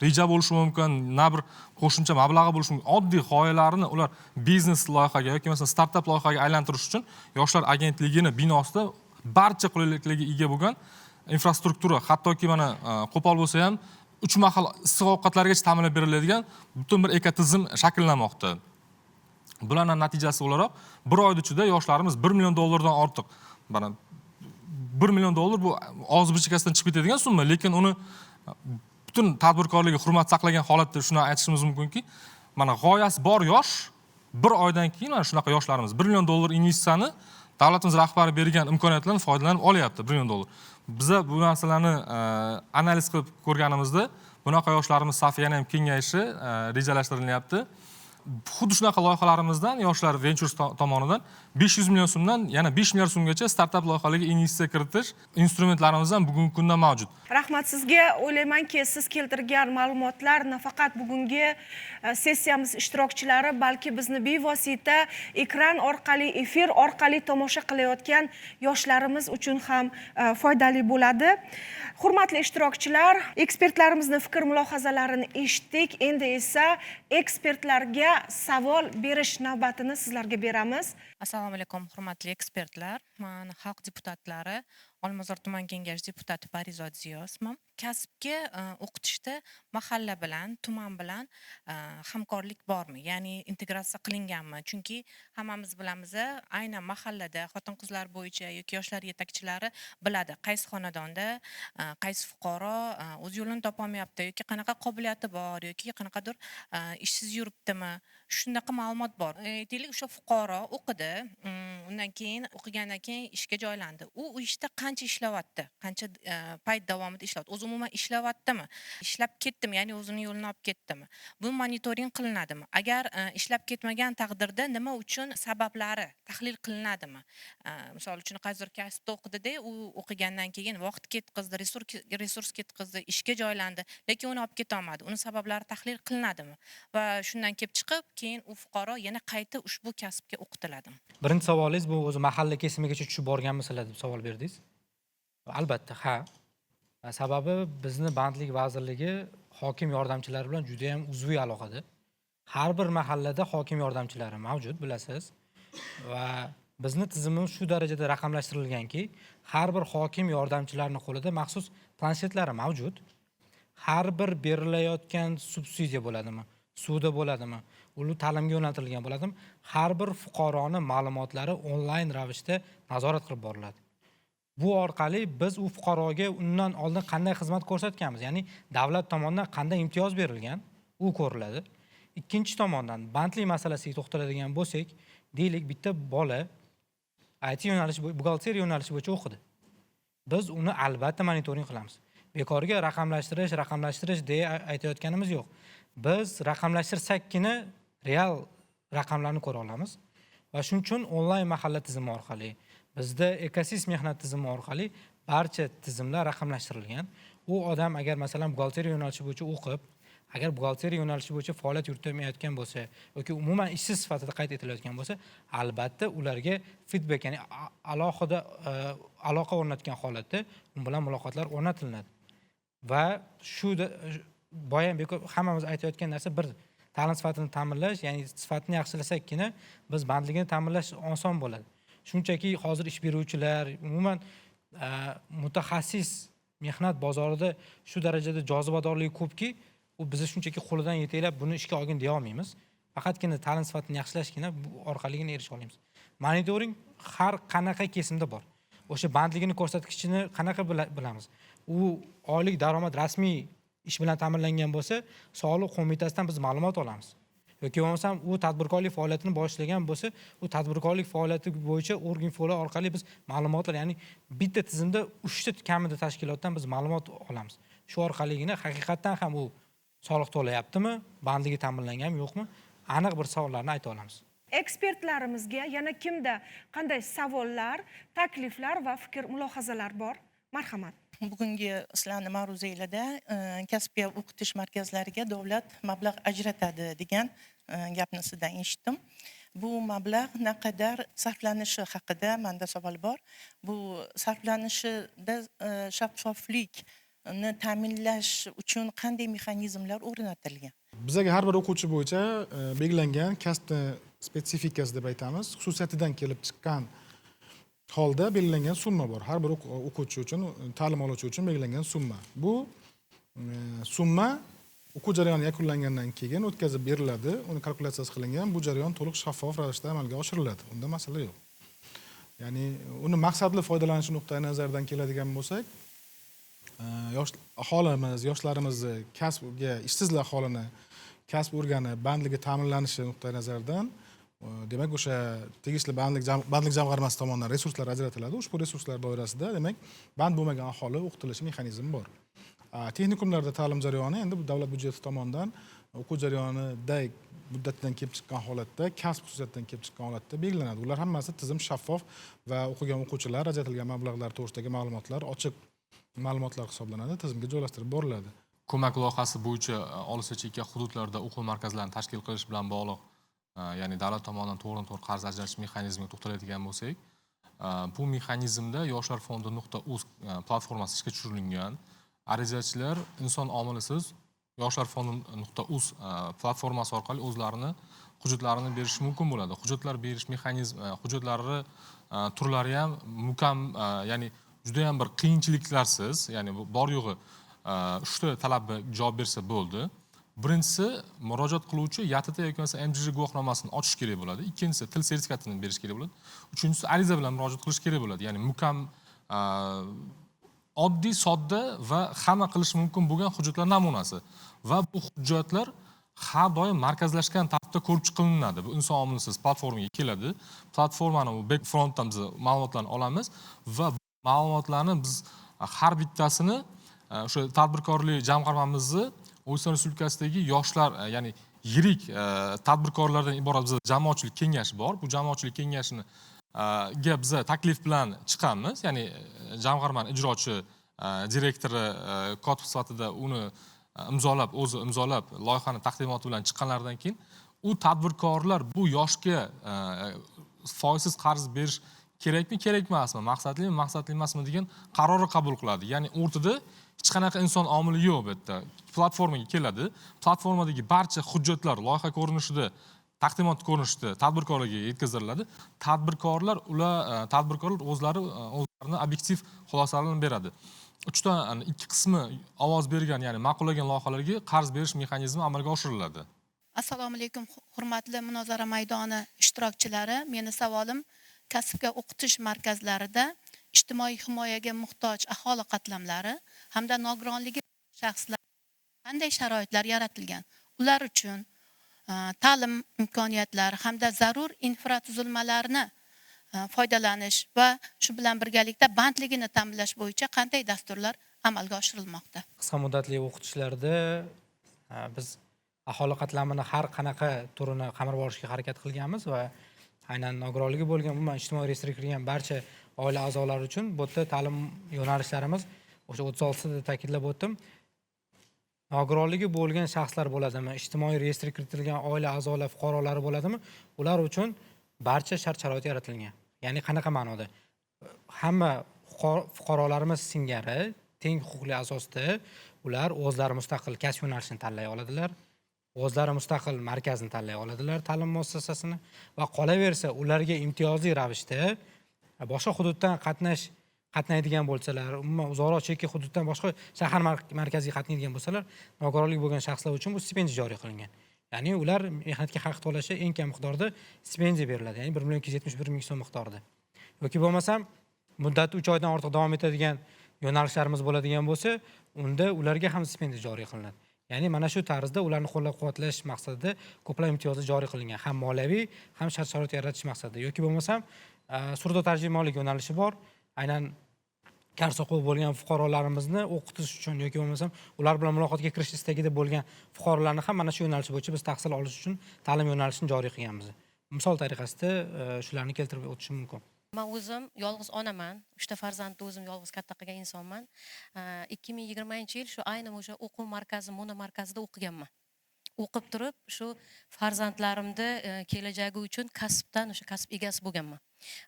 reja bo'lishi mumkin, na bir qo'shimcha mablag'i bo'lishi mumkin. Oddiy g'oyalarini ular biznes loyihaga yoki masalan startap loyihaga aylantirish uchun yoshlar agentligining binosida barcha qulayliklarga ega bo'lgan infrastruktura, hattoki mana qo'pol bo'lsa ham 3 mahal issiq ovqatlargacha ta'minlab beriladigan butun bir ekotizim shakllanmoqda. Bularning natijasi o'laroq 1 oyda ichida yoshlarimiz 1 million dollardan ortiq, mana 1 million dollar bu og'iz bichkasidan chiqib ketadigan summa, lekin uni butun tadbirkorlikka hurmat saqlagan holatda shuni aytishimiz mumkinki, mana g'oyasi bor yosh 1 oydan keyin mana shunaqa yoshlarimiz 1 million dollar investitsiyani davlatimiz rahbari bergan imkoniyatlardan foydalanib olyapti. 1 million dollar. Biza bu narsalarni analiz qilib ko'rganimizda bunaqa yoshlarimiz safi yana ham kengayishi rejalashtirilyapti. Xuddi shunaqa loyihalarimizdan yoshlar Ventures tomonidan 500 million so'mdan yana 5 milliard so'mgacha startap loyihalariga investitsiya kiritish instrumentlarimiz ham bugungi kunda mavjud. Rahmat sizga. O'ylaymanki, siz keltirgan ma'lumotlar nafaqat bugungi sessiyamiz ishtirokchilari, balki bizni bevosita ekran orqali, efir orqali tomosha qilayotgan yoshlarimiz uchun ham foydali bo'ladi. Hurmatli ishtirokchilar, ekspertlarimizning fikr mulohazalarini eshitdik. Endi esa ekspertlarga savol berish navbatini sizlarga beramiz. Assalomu alaykum hurmatli ekspertlar. Men xalq deputatlari, Olmazor tuman kengashi deputati Parizo Ziyosman. Kasbga o'qitishda mahalla bilan, tuman bilan hamkorlik bormi? Ya'ni integratsiya qilinganmi? Chunki hammamiz bilamiz, aynan mahallada xotin-qizlar bo'yicha yoki yoshlar yetakchilari biladi, qaysi xonadonda qaysi fuqaro o'z yo'lini topolmayapti yoki qanaqa qobiliyati bor yoki qanaqadir ishsiz yuribdimi. Shunaqa ma'lumot bor. Aytaylik, o'sha fuqaro o'qidi, undan keyin o'qigandan keyin ishga joylandi. U ishda qancha ishlayapti? Qancha payt davomida ishlayapti? O'zi umuman ishlayaptimi? Ishlab ketdimi, ya'ni o'zini yo'lini olib ketdimi? Bu monitoring qilinadimi? Agar ishlab ketmagan taqdirda nima uchun sabablari tahlil qilinadimi? Misol uchun qaysidir kasbda o'qidi-da, u o'qigandan keyin vaqt ketkazdi, resurs ketkazdi, ishga joylandi, lekin uni olib keta olmadi. Uni sabablari tahlil qilinadimi? Va shundan kelib chiqib, keyin u fuqaro yana qayta ushbu kasbga o'qitiladimi? Birinchi savolingiz bu o'zi mahalla kesimigacha tushib borganmisizlar deb savol berdingiz. Albatta, ha. Sababi bizni bandlik vazirligi hokim yordamchilari bilan juda ham uzviy aloqada. Har bir mahallada hokim yordamchilari mavjud, bilasiz. Va bizni tizimimiz shu darajada raqamlashtirilganki, har bir hokim yordamchilarining qo'lida maxsus planshetlari mavjud. Har bir berilayotgan subsidiya bo'ladimi, suvda bo'ladimi, ular ta'limga yo'naltirilgan bo'ladimi, har bir fuqaroning ma'lumotlari onlayn ravishda nazorat qilib boriladi. Bu orqali biz u fuqaroga undan oldin qanday xizmat ko'rsatganmiz, ya'ni davlat tomonidan qanday imtiyoz berilgan, u ko'riladi. Ikkinchi tomondan bandlik masalasiga to'xtaladigan bo'lsak, deylik bitta bola IT yo'nalishi, buxgalteriya yo'nalishi bo'yicha o'qidi. Biz uni albatta monitoring qilamiz. Bekorga raqamlashtirish deya aytayotganimiz yo'q. Biz raqamlashtirsakgina real raqamlarni ko'ra olamiz va shuning uchun onlayn mahalla tizimi orqali, bizda ekosist mehnat tizimi orqali barcha tizimlar raqamlashtirilgan. U odam agar masalan buxgalteriya yo'nalishi bo'yicha o'qib, agar buxgalteriya yo'nalishi bo'yicha faoliyat yuritmayotgan bo'lsa yoki umuman ishsiz sifatida qayd etilayotgan bo'lsa, albatta ularga feedback, ya'ni alohida aloqa o'rnatgan holatda u bilan muloqotlar o'rnatiladi. Va shu boya hammamiz aytayotgan narsa bir ta'lim sifatini ta'minlash, ya'ni sifatini yaxshilasakkina biz bandligini ta'minlash oson bo'ladi. Shunchaki hozir ish beruvchilar, umuman mutaxassis mehnat bozorida shu darajada jozibadorligi ko'pki, u bizni shunchaki qo'lidan yetaklab buni ishga olgin deya olmaymiz. Faqatgina ta'lim sifatini yaxshilashgina bu orqaligina erisha olamiz. Monitoring har qanaqa kesimda bor. O'sha bandligini ko'rsatkichini qanaqa bilamiz? u oylik daromad rasmiy ish bilan ta'minlangan bo'lsa, soliq qo'mitasidan biz ma'lumot olamiz. Yoki bo'lmasam u tadbirkorlik faoliyatini boshlagan bo'lsa, u tadbirkorlik faoliyati bo'yicha org-infolar orqali biz ma'lumotlar, ya'ni bitta tizimda 3 ta kamida tashkilotdan biz ma'lumot olamiz. Shu orqaligina haqiqatdan ham u soliq to'layaptimi, bandligi ta'minlanganmi, yo'qmi, aniq bir savollarni ayta olamiz. Ekspertlarimizga yana kimda qanday savollar, takliflar va fikr mulohazalar bor? Marhamat. Bugungi sizlarning ma'ruzanglarda kasbga o'qitish markazlariga davlat mablag' ajratadi degan gapni sizdan eshitdim. Bu mablag' naqadar sarflanishi haqida menda savol bor. Bu sarflanishida shaffoflikni ta'minlash uchun qanday mexanizmlar o'rnatilgan? Bizga har bir o'quvchi bo'yicha belgilangan kasbni spesifikasi deb aytamiz, xususiyatidan kelib chiqqan holda belgilangan summa bor. Har bir o'quvchi uchun, ta'lim oluvchi uchun belgilangan summa. Bu summa o'quv jarayoni yakunlangandan keyin o'tkazib beriladi, uni kalkulyatsiyasi qilingan, bu jarayon to'liq shaffof ravishda amalga oshiriladi. Unda masala yo'q. Ya'ni uni maqsadli foydalanish nuqtai nazaridan keladigan bo'lsak, aholimiz, yoshlarimizni kasbga, ishsizlar aholini kasb o'rganib, bandligi ta'minlanishi nuqtai nazaridan demak o'sha tegishli bandlik jamg'armasi tomonidan resurslar ajratiladi. Ushbu resurslar doirasida demak band bo'lmagan aholi o'qitilishi mexanizmi bor. Texnikumlarda ta'lim jarayoni endi bu davlat byudjeti tomonidan o'quv jarayonidagi muddatidan kelib chiqqan holatda, kasb xususiyatidan kelib chiqqan holatda belgilanadi. Ular hammasi tizim shaffof va o'qigan o'quvchilar ajratilgan mablag'lar to'g'risidagi ma'lumotlar ochiq ma'lumotlar hisoblanadi, tizimga joylashtirib boriladi. Ko'mak loyihasi bo'yicha olis va chekka hududlarda o'quv markazlarini tashkil qilish bilan bog'liq, ya'ni davlat tomonidan to'g'ridan-to'g'ri qarz ajratish mexanizmiga to'xtaladigan bo'lsak, bu mexanizmda yoshlar fondi.uz platformasi ishga tushirilgan. Arizachilar inson omilisiz yoshlar fondi.uz platformasi orqali o'zlarini hujjatlarini berishi mumkin bo'ladi. Hujjatlar berish mexanizmi, hujjatlari turlari ham ya'ni juda ham bir qiyinchiliklarsiz, ya'ni bor yo'g'i 3 ta talabga javob bersa bo'ldi. Birinchisi, murojaat qiluvchi YTT yoki bo'lmasa MJJ guvohnomasini ochish kerak bo'ladi. Ikkinchisi, til sertifikatini berish kerak bo'ladi. Uchinchisi, ariza bilan murojaat qilish kerak bo'ladi. Ya'ni oddiy, sodda va hamma qilish mumkin bo'lgan hujjatlar namunasi. Va bu hujjatlar har doim markazlashgan tartibda ko'rib chiqilinadi. Bu inson omilisiz platformaga keladi. Platformani bu backfrontdan biz ma'lumotlarni olamiz va ma'lumotlarni biz har bittasini o'sha tadbirkorlik jamg'armamizni O'zbekiston Respublikasidagi yoshlar, ya'ni yirik tadbirkorlardan iborat bizda jamoatchilik kengashi bor. Bu jamoatchilik kengashini biz taklif bilan chiqamiz. Ya'ni jamg'armaning ijrochi direktori kotib sifatida uni o'zi imzolab loyihani taqdimoti bilan chiqqanlaridan keyin u tadbirkorlar bu yoshga foizsiz qarz berish kerakmi, kerak emasmi, maqsadlimi, maqsadli emasmi degan qarorni qabul qiladi. Ya'ni o'rtada hech qanaqa inson omili yo'q bu yerda. Platformaga keladi. Platformadagi barcha hujjatlar loyiha ko'rinishida, taqdimot ko'rinishida tadbirkorlarga yetkaziladi. Tadbirkorlar o'zlarini obyektiv xulosalarini beradi. 2 qismi ovoz bergan, ya'ni ma'qullagan loyihalarga qarz berish mexanizmi amalga oshiriladi. Assalomu alaykum, hurmatli munozara maydoni ishtirokchilari. Meni savolim kasbga o'qitish markazlarida ijtimoiy himoyaga muhtoj aholi qatlamlari hamda nogironligi shaxslar qanday sharoitlar yaratilgan? Ular uchun ta'lim imkoniyatlari hamda zarur infratuzilmalarni foydalanish va shu bilan birgalikda bandligini ta'minlash bo'yicha qanday dasturlar amalga oshirilmoqda? Qisqa muddatli o'qitishlarda biz aholi qatlamini har qanaqa turini qamrab olishga harakat qilganmiz va aynan nogironligi bo'lgan, umuman ijtimoiy reyestrga kirgan barcha oila a'zolari uchun bu yerda ta'lim yo'nalishlarimiz o'sha 36 da ta'kidlab o'tdim. Nogironligi bo'lgan shaxslar bo'ladimi, ijtimoiy reyestrga kiritilgan oila a'zolari, fuqarolari bo'ladimi, ular uchun barcha shart-sharoit yaratilgan. Ya'ni qanaqa ma'noda? Hamma fuqarolarimiz singari teng huquqli asosda ular o'zlari mustaqil kasb yo'nalishini tanlay oladilar. O'zlari mustaqil markazni tanlay oladilar, ta'lim muassasasini, va qolaversa ularga imtiyozli ravishda boshqa hududdan qatnaydigan bo'lsalar, umuman uzoqroq chekka hududdan boshqa shahar markaziga qatnaydigan bo'lsalar, nogironligi bo'lgan shaxslar uchun bu stipendiya joriy qilingan. Ya'ni ular mehnatga haq to'lashi eng kam miqdorda stipendiya beriladi, ya'ni 1,271,000 so'm miqdorida. Yoki bo'lmasam muddati 3 oydan ortiq davom etadigan yo'nalishlarimiz bo'ladigan bo'lsa, unda ularga ham stipendiya joriy qilinadi. Ya'ni mana shu tarzda ularni qo'llab-quvvatlash maqsadida ko'plab imtiyozlar joriy qilingan, ham moliyaviy, ham shart-sharoit yaratish maqsadida yoki bo'lmasam surdo tarjimonlik yo'nalishi bor. Aynan kar-soqov bo'lgan fuqarolarimizni o'qitish uchun yoki bo'lmasam ular bilan muloqotga kirish istagida bo'lgan fuqarolarni ham mana shu yo'nalish bo'yicha biz tahsil olish uchun ta'lim yo'nalishini joriy qilganmiz. Misol tariqasida shularni keltirib o'tishim mumkin. Men o'zim yolg'iz onaman, 3 ta farzandni o'zim yolg'iz katta qilgan insonman. 2020-yil shu aynan o'sha o'quv markazi, monomarkazida o'qiganman. O'qib turib, shu farzandlarimni kelajagi uchun kasbdan o'sha kasb egasi bo'lganman.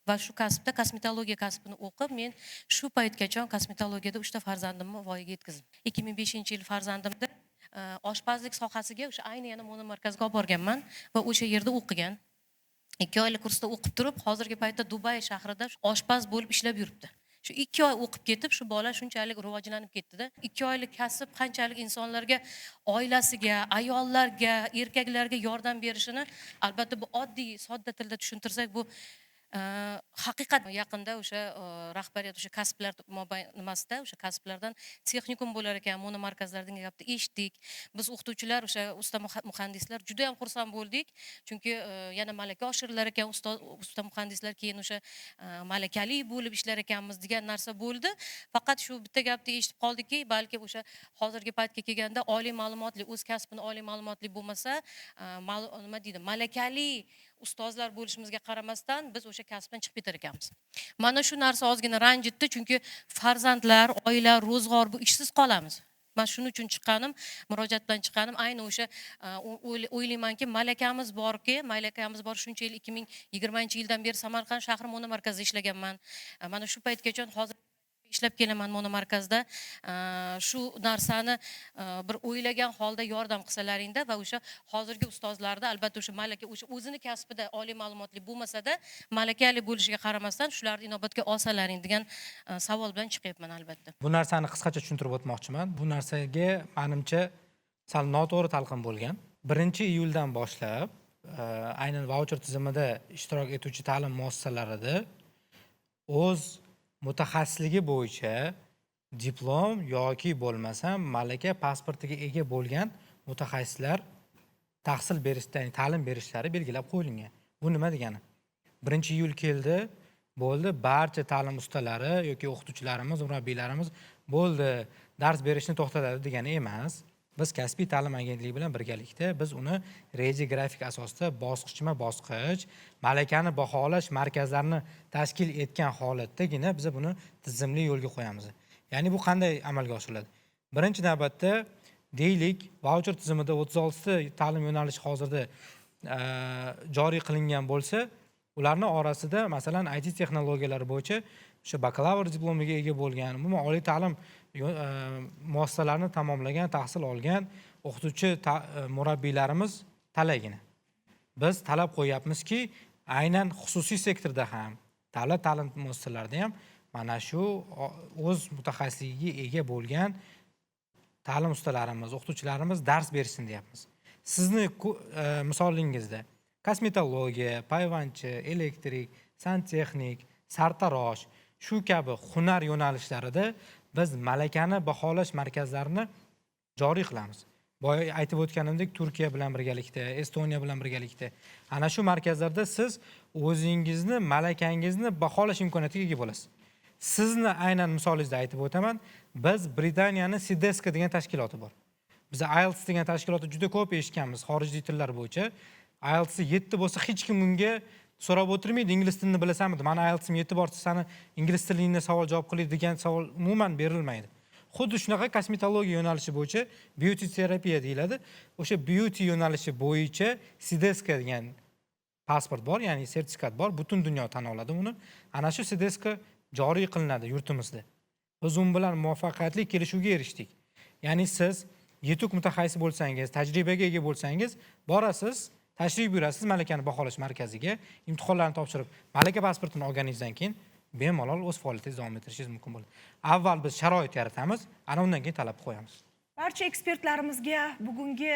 Va shu kasbda kosmetologiya kasbini o'qib, men shu paytgacha kosmetologiyada 3 ta farzandimni voyaga yetkazdim. 2005-yil farzandimni oshpazlik sohasiga o'sha ayni yana monomarkazga olib borganman va o'sha yerda o'qigan. 2 oylik kursda o'qib turib, hozirgi paytda Dubay shahrida oshpaz bo'lib ishlab yuribdi. Shu 2 oy o'qib ketib, shu bola shunchalik rivojlanib ketdi-da. 2 oylik kasb qanchalik insonlarga, oilasiga, ayollarga, erkaklarga yordam berishini, albatta bu oddiy, sodda tilda tushuntirsak, bu haqiqat. Yaqinda o'sha rahbariyat o'sha kasblar nimasida o'sha kasblardan texnikum bo'lar ekan, monomarkazlardan gapni eshitdik. Biz o'qituvchilar, o'sha usta muhandislar juda ham xursand bo'ldik, chunki yana malaka oshirilar ekan, usta muhandislar keyin o'sha malakali bo'lib ishlar ekanmiz degan narsa bo'ldi. Faqat shu bitta gapni eshitib qoldikki, balki o'sha hozirgi paytga kelganda oliy ma'lumotli, o'z kasbini oliy ma'lumotli bo'lmasa, nima deydi, malakali ustozlar bo'lishimizga qaramasdan biz o'sha kasbdan chiqib ketar ekanmiz. Mana shu narsa ozgina ranjitdi, chunki farzandlar, oila, ro'zg'or bu ishsiz qolamiz. Men shuning uchun chiqqanim, murojaat bilan chiqqanim ayni o'sha o'ylaymanki, malakamiz bor, shuncha yil 2020-yildan beri Samarqand shahri monomarkazida ishlaganman. Mana shu paytgacha hozir ishlab kelaman monomarkazda. Shu narsani bir o'ylagan holda yordam qilsalaringda va o'sha hozirgi ustozlarda albatta o'sha malaka, o'sha o'zini kasbida oliy ma'lumotli bo'lmasa-da, malakali bo'lishiga qaramasdan shularni inobatga olsalaring degan savol bilan chiqyapman albatta. Bu narsani qisqacha tushuntirib o'tmoqchiman. Bu narsaga menimcha sal noto'g'ri talqin bo'lgan. 1-iyuldan boshlab aynan vaucher tizimida ishtirok etuvchi ta'lim muassasalarida o'z mutaxassisligi bo'yicha diplom yoki bo'lmasam malaka pasportiga ega bo'lgan mutaxassislar tahsil berishdan, ta'lim berishlari belgilab qo'yilgan. Bu nima degani? 1-iyul keldi, bo'ldi, barcha ta'lim ustalari yoki o'qituvchilarimiz, murabbiylarimiz bo'ldi, dars berishni to'xtatadi degani emas. Biz kasbiy ta'lim agentligi bilan birgalikda biz uni reja grafik asosida bosqichma-bosqich malakani baholash markazlarini tashkil etgan holatdagina biz buni tizimli yo'lga qo'yamiz. Ya'ni bu qanday amalga oshiriladi? Birinchi navbatda deylik, vaucher tizimida 36 ta ta'lim yo'nalishi hozirda joriy qilingan bo'lsa, ularning orasida masalan IT texnologiyalari bo'yicha o'sha bakalavr diplomiga ega bo'lgan, umuman oliy ta'lim muassasalarini tamomlagan, tahsil olgan o'qituvchi murabbiylarimiz talaygina. Biz talab qo'yapmizki, aynan xususiy sektorda ham, davlat ta'lim muassasalarida ham mana shu o'z mutaxassisligiga ega bo'lgan ta'lim ustalarimiz, o'qituvchilarimiz dars bersin deyapmiz. Sizni misolingizda kosmetologiya, payvandchi, elektrik, santexnik, sartarosh shu kabi hunar yo'nalishlarida biz malakani baholash markazlarini joriy qilamiz. Boya aytib o'tganimdek, Turkiya bilan birgalikda, Estoniya bilan birgalikda ana shu markazlarda siz o'zingizni malakangizni baholash imkoniyatiga ega bo'lasiz. Sizni aynan misolingizda aytib o'taman, biz Britaniyaning Sideska degan tashkiloti bor. Biz IELTS degan tashkilotni juda ko'p eshitganmiz xorijiy tillar bo'yicha. IELTS 7 bo'lsa hech kim unga so'rab o'tirmaydi, ingliz tilini bilasanmi? Mana IELTS'im 7 bor, seni ingliz tilingda savol javob qiling degan savol umuman berilmaydi. Xuddi shunaqa kosmetologiya yo'nalishi bo'yicha beauty terapiya deyiladi. O'sha beauty yo'nalishi bo'yicha Sideska degan pasport bor, ya'ni sertifikat bor, butun dunyo tan oladi uni. Ana shu Sideska joriy qilinadi yurtimizda. Biz u bilan muvaffaqiyatli kelishuvga erishdik. Ya'ni siz yetuk mutaxassis bo'lsangiz, tajribaga ega bo'lsangiz, borasiz, tashrif buyurasiz malakani baholash markaziga, imtihonlarni topshirib, malaka pasportini olganingizdan keyin bemalol o'z faoliyatingizni davom ettirishingiz mumkin bo'ladi. Avval biz sharoit yaratamiz, ana undan keyin talab qo'yamiz. Barcha ekspertlarimizga bugungi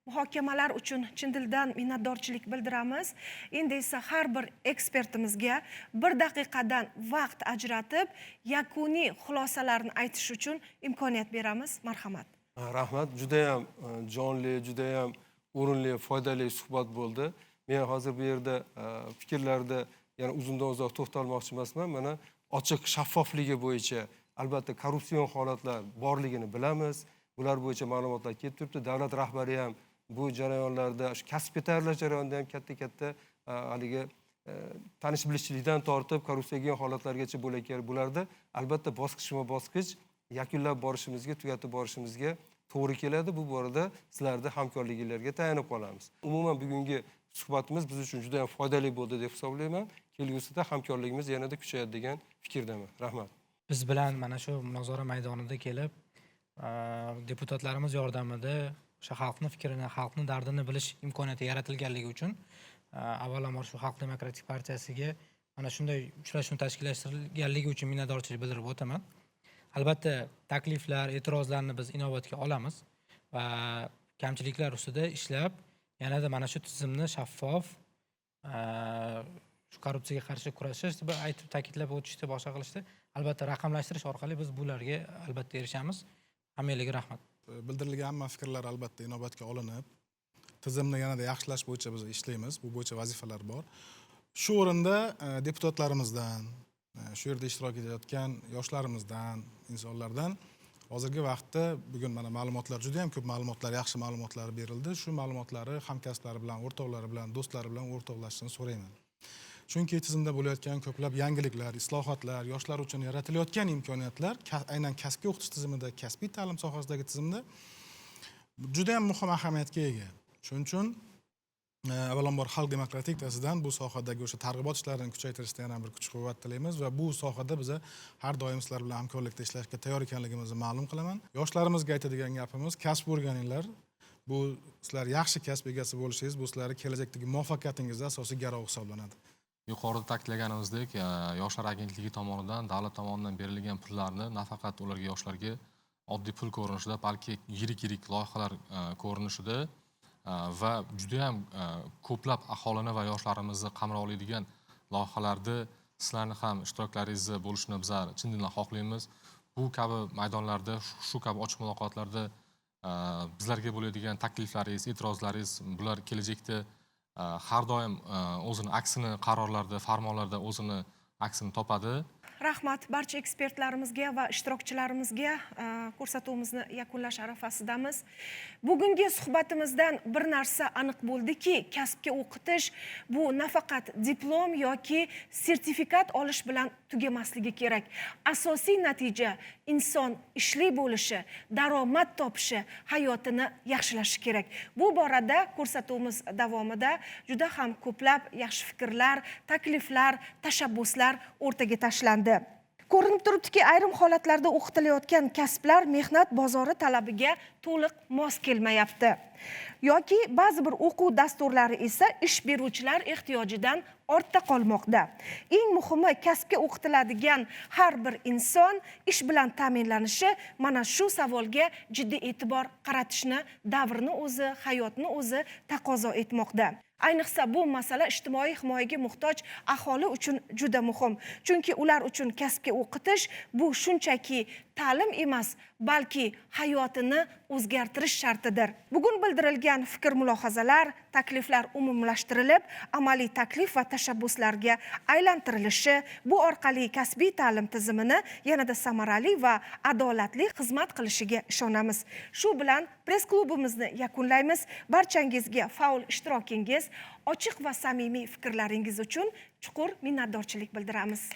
muhokamalar uchun chin dildan minnatdorchilik bildiramiz. Endi esa har bir ekspertimizga 1 daqiqadan vaqt ajratib, yakuniy xulosalarni aytish uchun imkoniyat beramiz. Marhamat. Rahmat, juda ham jonli, juda ham o'rinli, foydali suhbat bo'ldi. Men hozir bu yerda fikrlarda yana uzundan uzoq to'xtalmoqchi emasman. Mana ochiq shaffofligi bo'yicha albatta korrupsion holatlar borligini bilamiz. Bular bo'yicha ma'lumotlar kelib turibdi. Davlat rahbari ham bu jarayonlarda, shu kasbga tayyorlash jarayonida ham katta haligi tanish bilishchilikdan tortib korrupsiyaga holatlargacha bo'layotgan bularda albatta bosqichma-bosqich yakunlab borishimizga, tugatib borishimizga to'g'ri keladi. Bu borada sizlarning hamkorligingizga tayanib qolamiz. Umuman bugungi suhbatimiz biz uchun juda ham foydali bo'ldi deb hisoblayman. Kelgusida hamkorligimiz yanada kuchayadi degan fikrdaman. Rahmat. Biz bilan mana shu munozara maydonida kelib, deputatlarimiz yordamida o'sha xalqning fikrini, xalqning dardini bilish imkoniyati yaratilganligi uchun avvalambor shu Xalq demokratik partiyasiga mana shunday uchrashuv tashkillashtirilganligi uchun minnatdorchilik bildirib o'taman. Albatta, takliflar, e'tirozlarni biz inobatga olamiz va kamchiliklar ustida ishlab, yanada mana shu tizimni shaffof, shu korrupsiyaga qarshi kurashish deb aytib ta'kidlab o'tishdi, boshqa qilishdi. Albatta raqamlashtirish orqali biz bularga albatta erishamiz. Hammalarga rahmat. Bildirilgan hamma fikrlar albatta inobatga olinib, tizimni yanada yaxshilash bo'yicha biz ishlaymiz. Bu bo'yicha vazifalar bor. Shu o'rinda deputatlarimizdan, shu yerda ishtirok etayotgan yoshlarimizdan, insonlardan hozirgi vaqtda bugun mana ma'lumotlar juda ham ko'p ma'lumotlar, yaxshi ma'lumotlar berildi. Shu ma'lumotlari hamkasblari bilan, o'rtoqlari bilan, do'stlari bilan o'rtoqlashishni so'rayman. Chunki tizimda bo'layotgan ko'plab yangiliklar, islohotlar, yoshlar uchun yaratilayotgan imkoniyatlar, aynan kasbga o'qitish tizimida, kasbiy ta'lim sohasidagi tizimda juda ham muhim ahamiyatga ega. Shuning uchun avvalambor Xalq demokratik partiyasidan bu sohadagi o'sha targ'ibot ishlarini kuchaytirishda yana bir kuch-quvvat tilaymiz va bu sohada biz har doim sizlar bilan hamkorlikda ishlashga tayyor ekanligimizni ma'lum qilaman. Yoshlarimizga aytadigan gapimiz, kasb o'rganinglar. Bu sizlar yaxshi kasb egasi bo'lishingiz, bu sizlarning kelajakdagi muvaffaqiyatingizda asosiy garov hisoblanadi. Yuqorida ta'kidlaganimizdek, yoshlar agentligi tomonidan, davlat tomonidan berilgan pullarni nafaqat ularga yoshlarga oddiy pul ko'rinishida, balki yirik loyihalar ko'rinishida va juda ham ko'plab aholini va yoshlarimizni qamrab oladigan loyihalarda sizlarni ham ishtiroklaringizni bo'lishni biz chin dildan xohlaymiz. Bu kabi maydonlarda, shu kabi ochiq muloqotlarda bizlarga bo'ladigan takliflaringiz, e'tirozlaringiz bular kelajakda har doim o'zini aksini qarorlarda, farmonlarda o'zini aksini topadi. Rahmat barcha ekspertlarimizga va ishtirokchilarimizga. Ko'rsatuvimizni yakunlash arafasidamiz. Bugungi suhbatimizdan bir narsa aniq bo'ldiki, kasbga o'qitish bu nafaqat diplom yoki sertifikat olish bilan tugamasligi kerak. Asosiy natija inson ishli bo'lishi, daromad topishi, hayotini yaxshilashi kerak. Bu borada ko'rsatuvimiz davomida juda ham ko'plab yaxshi fikrlar, takliflar, tashabbuslar o'rtaga tashlandi. Ko'rinib turibdiki, ayrim holatlarda o'qitilayotgan kasblar mehnat bozori talabiga to'liq mos kelmayapti. Yoki ba'zi bir o'quv dasturlari esa ish beruvchilar ehtiyojidan ortda qolmoqda. Eng muhimi, kasbga o'qitiladigan har bir inson ish bilan ta'minlanishi mana shu savolga jiddiy e'tibor qaratishni davrni o'zi, hayotni o'zi taqozo etmoqda. Ayniqsa bu masala ijtimoiy himoyaga muhtoj aholi uchun juda muhim. Chunki ular uchun kasbga o'qitish bu shunchaki ta'lim emas, balki hayotini o'zgartirish shartidir. Bugun bildirilgan fikr-mulohazalar, takliflar umumlashtirilib, amaliy taklif va tashabbuslarga aylantirilishi, bu orqali kasbiy ta'lim tizimini yanada samarali va adolatli xizmat qilishiga ishonamiz. Shu bilan press klubimizni yakunlaymiz. Barchangizga faol ishtirokingiz, ochiq va samimiy fikrlaringiz uchun chuqur minnatdorchilik bildiramiz.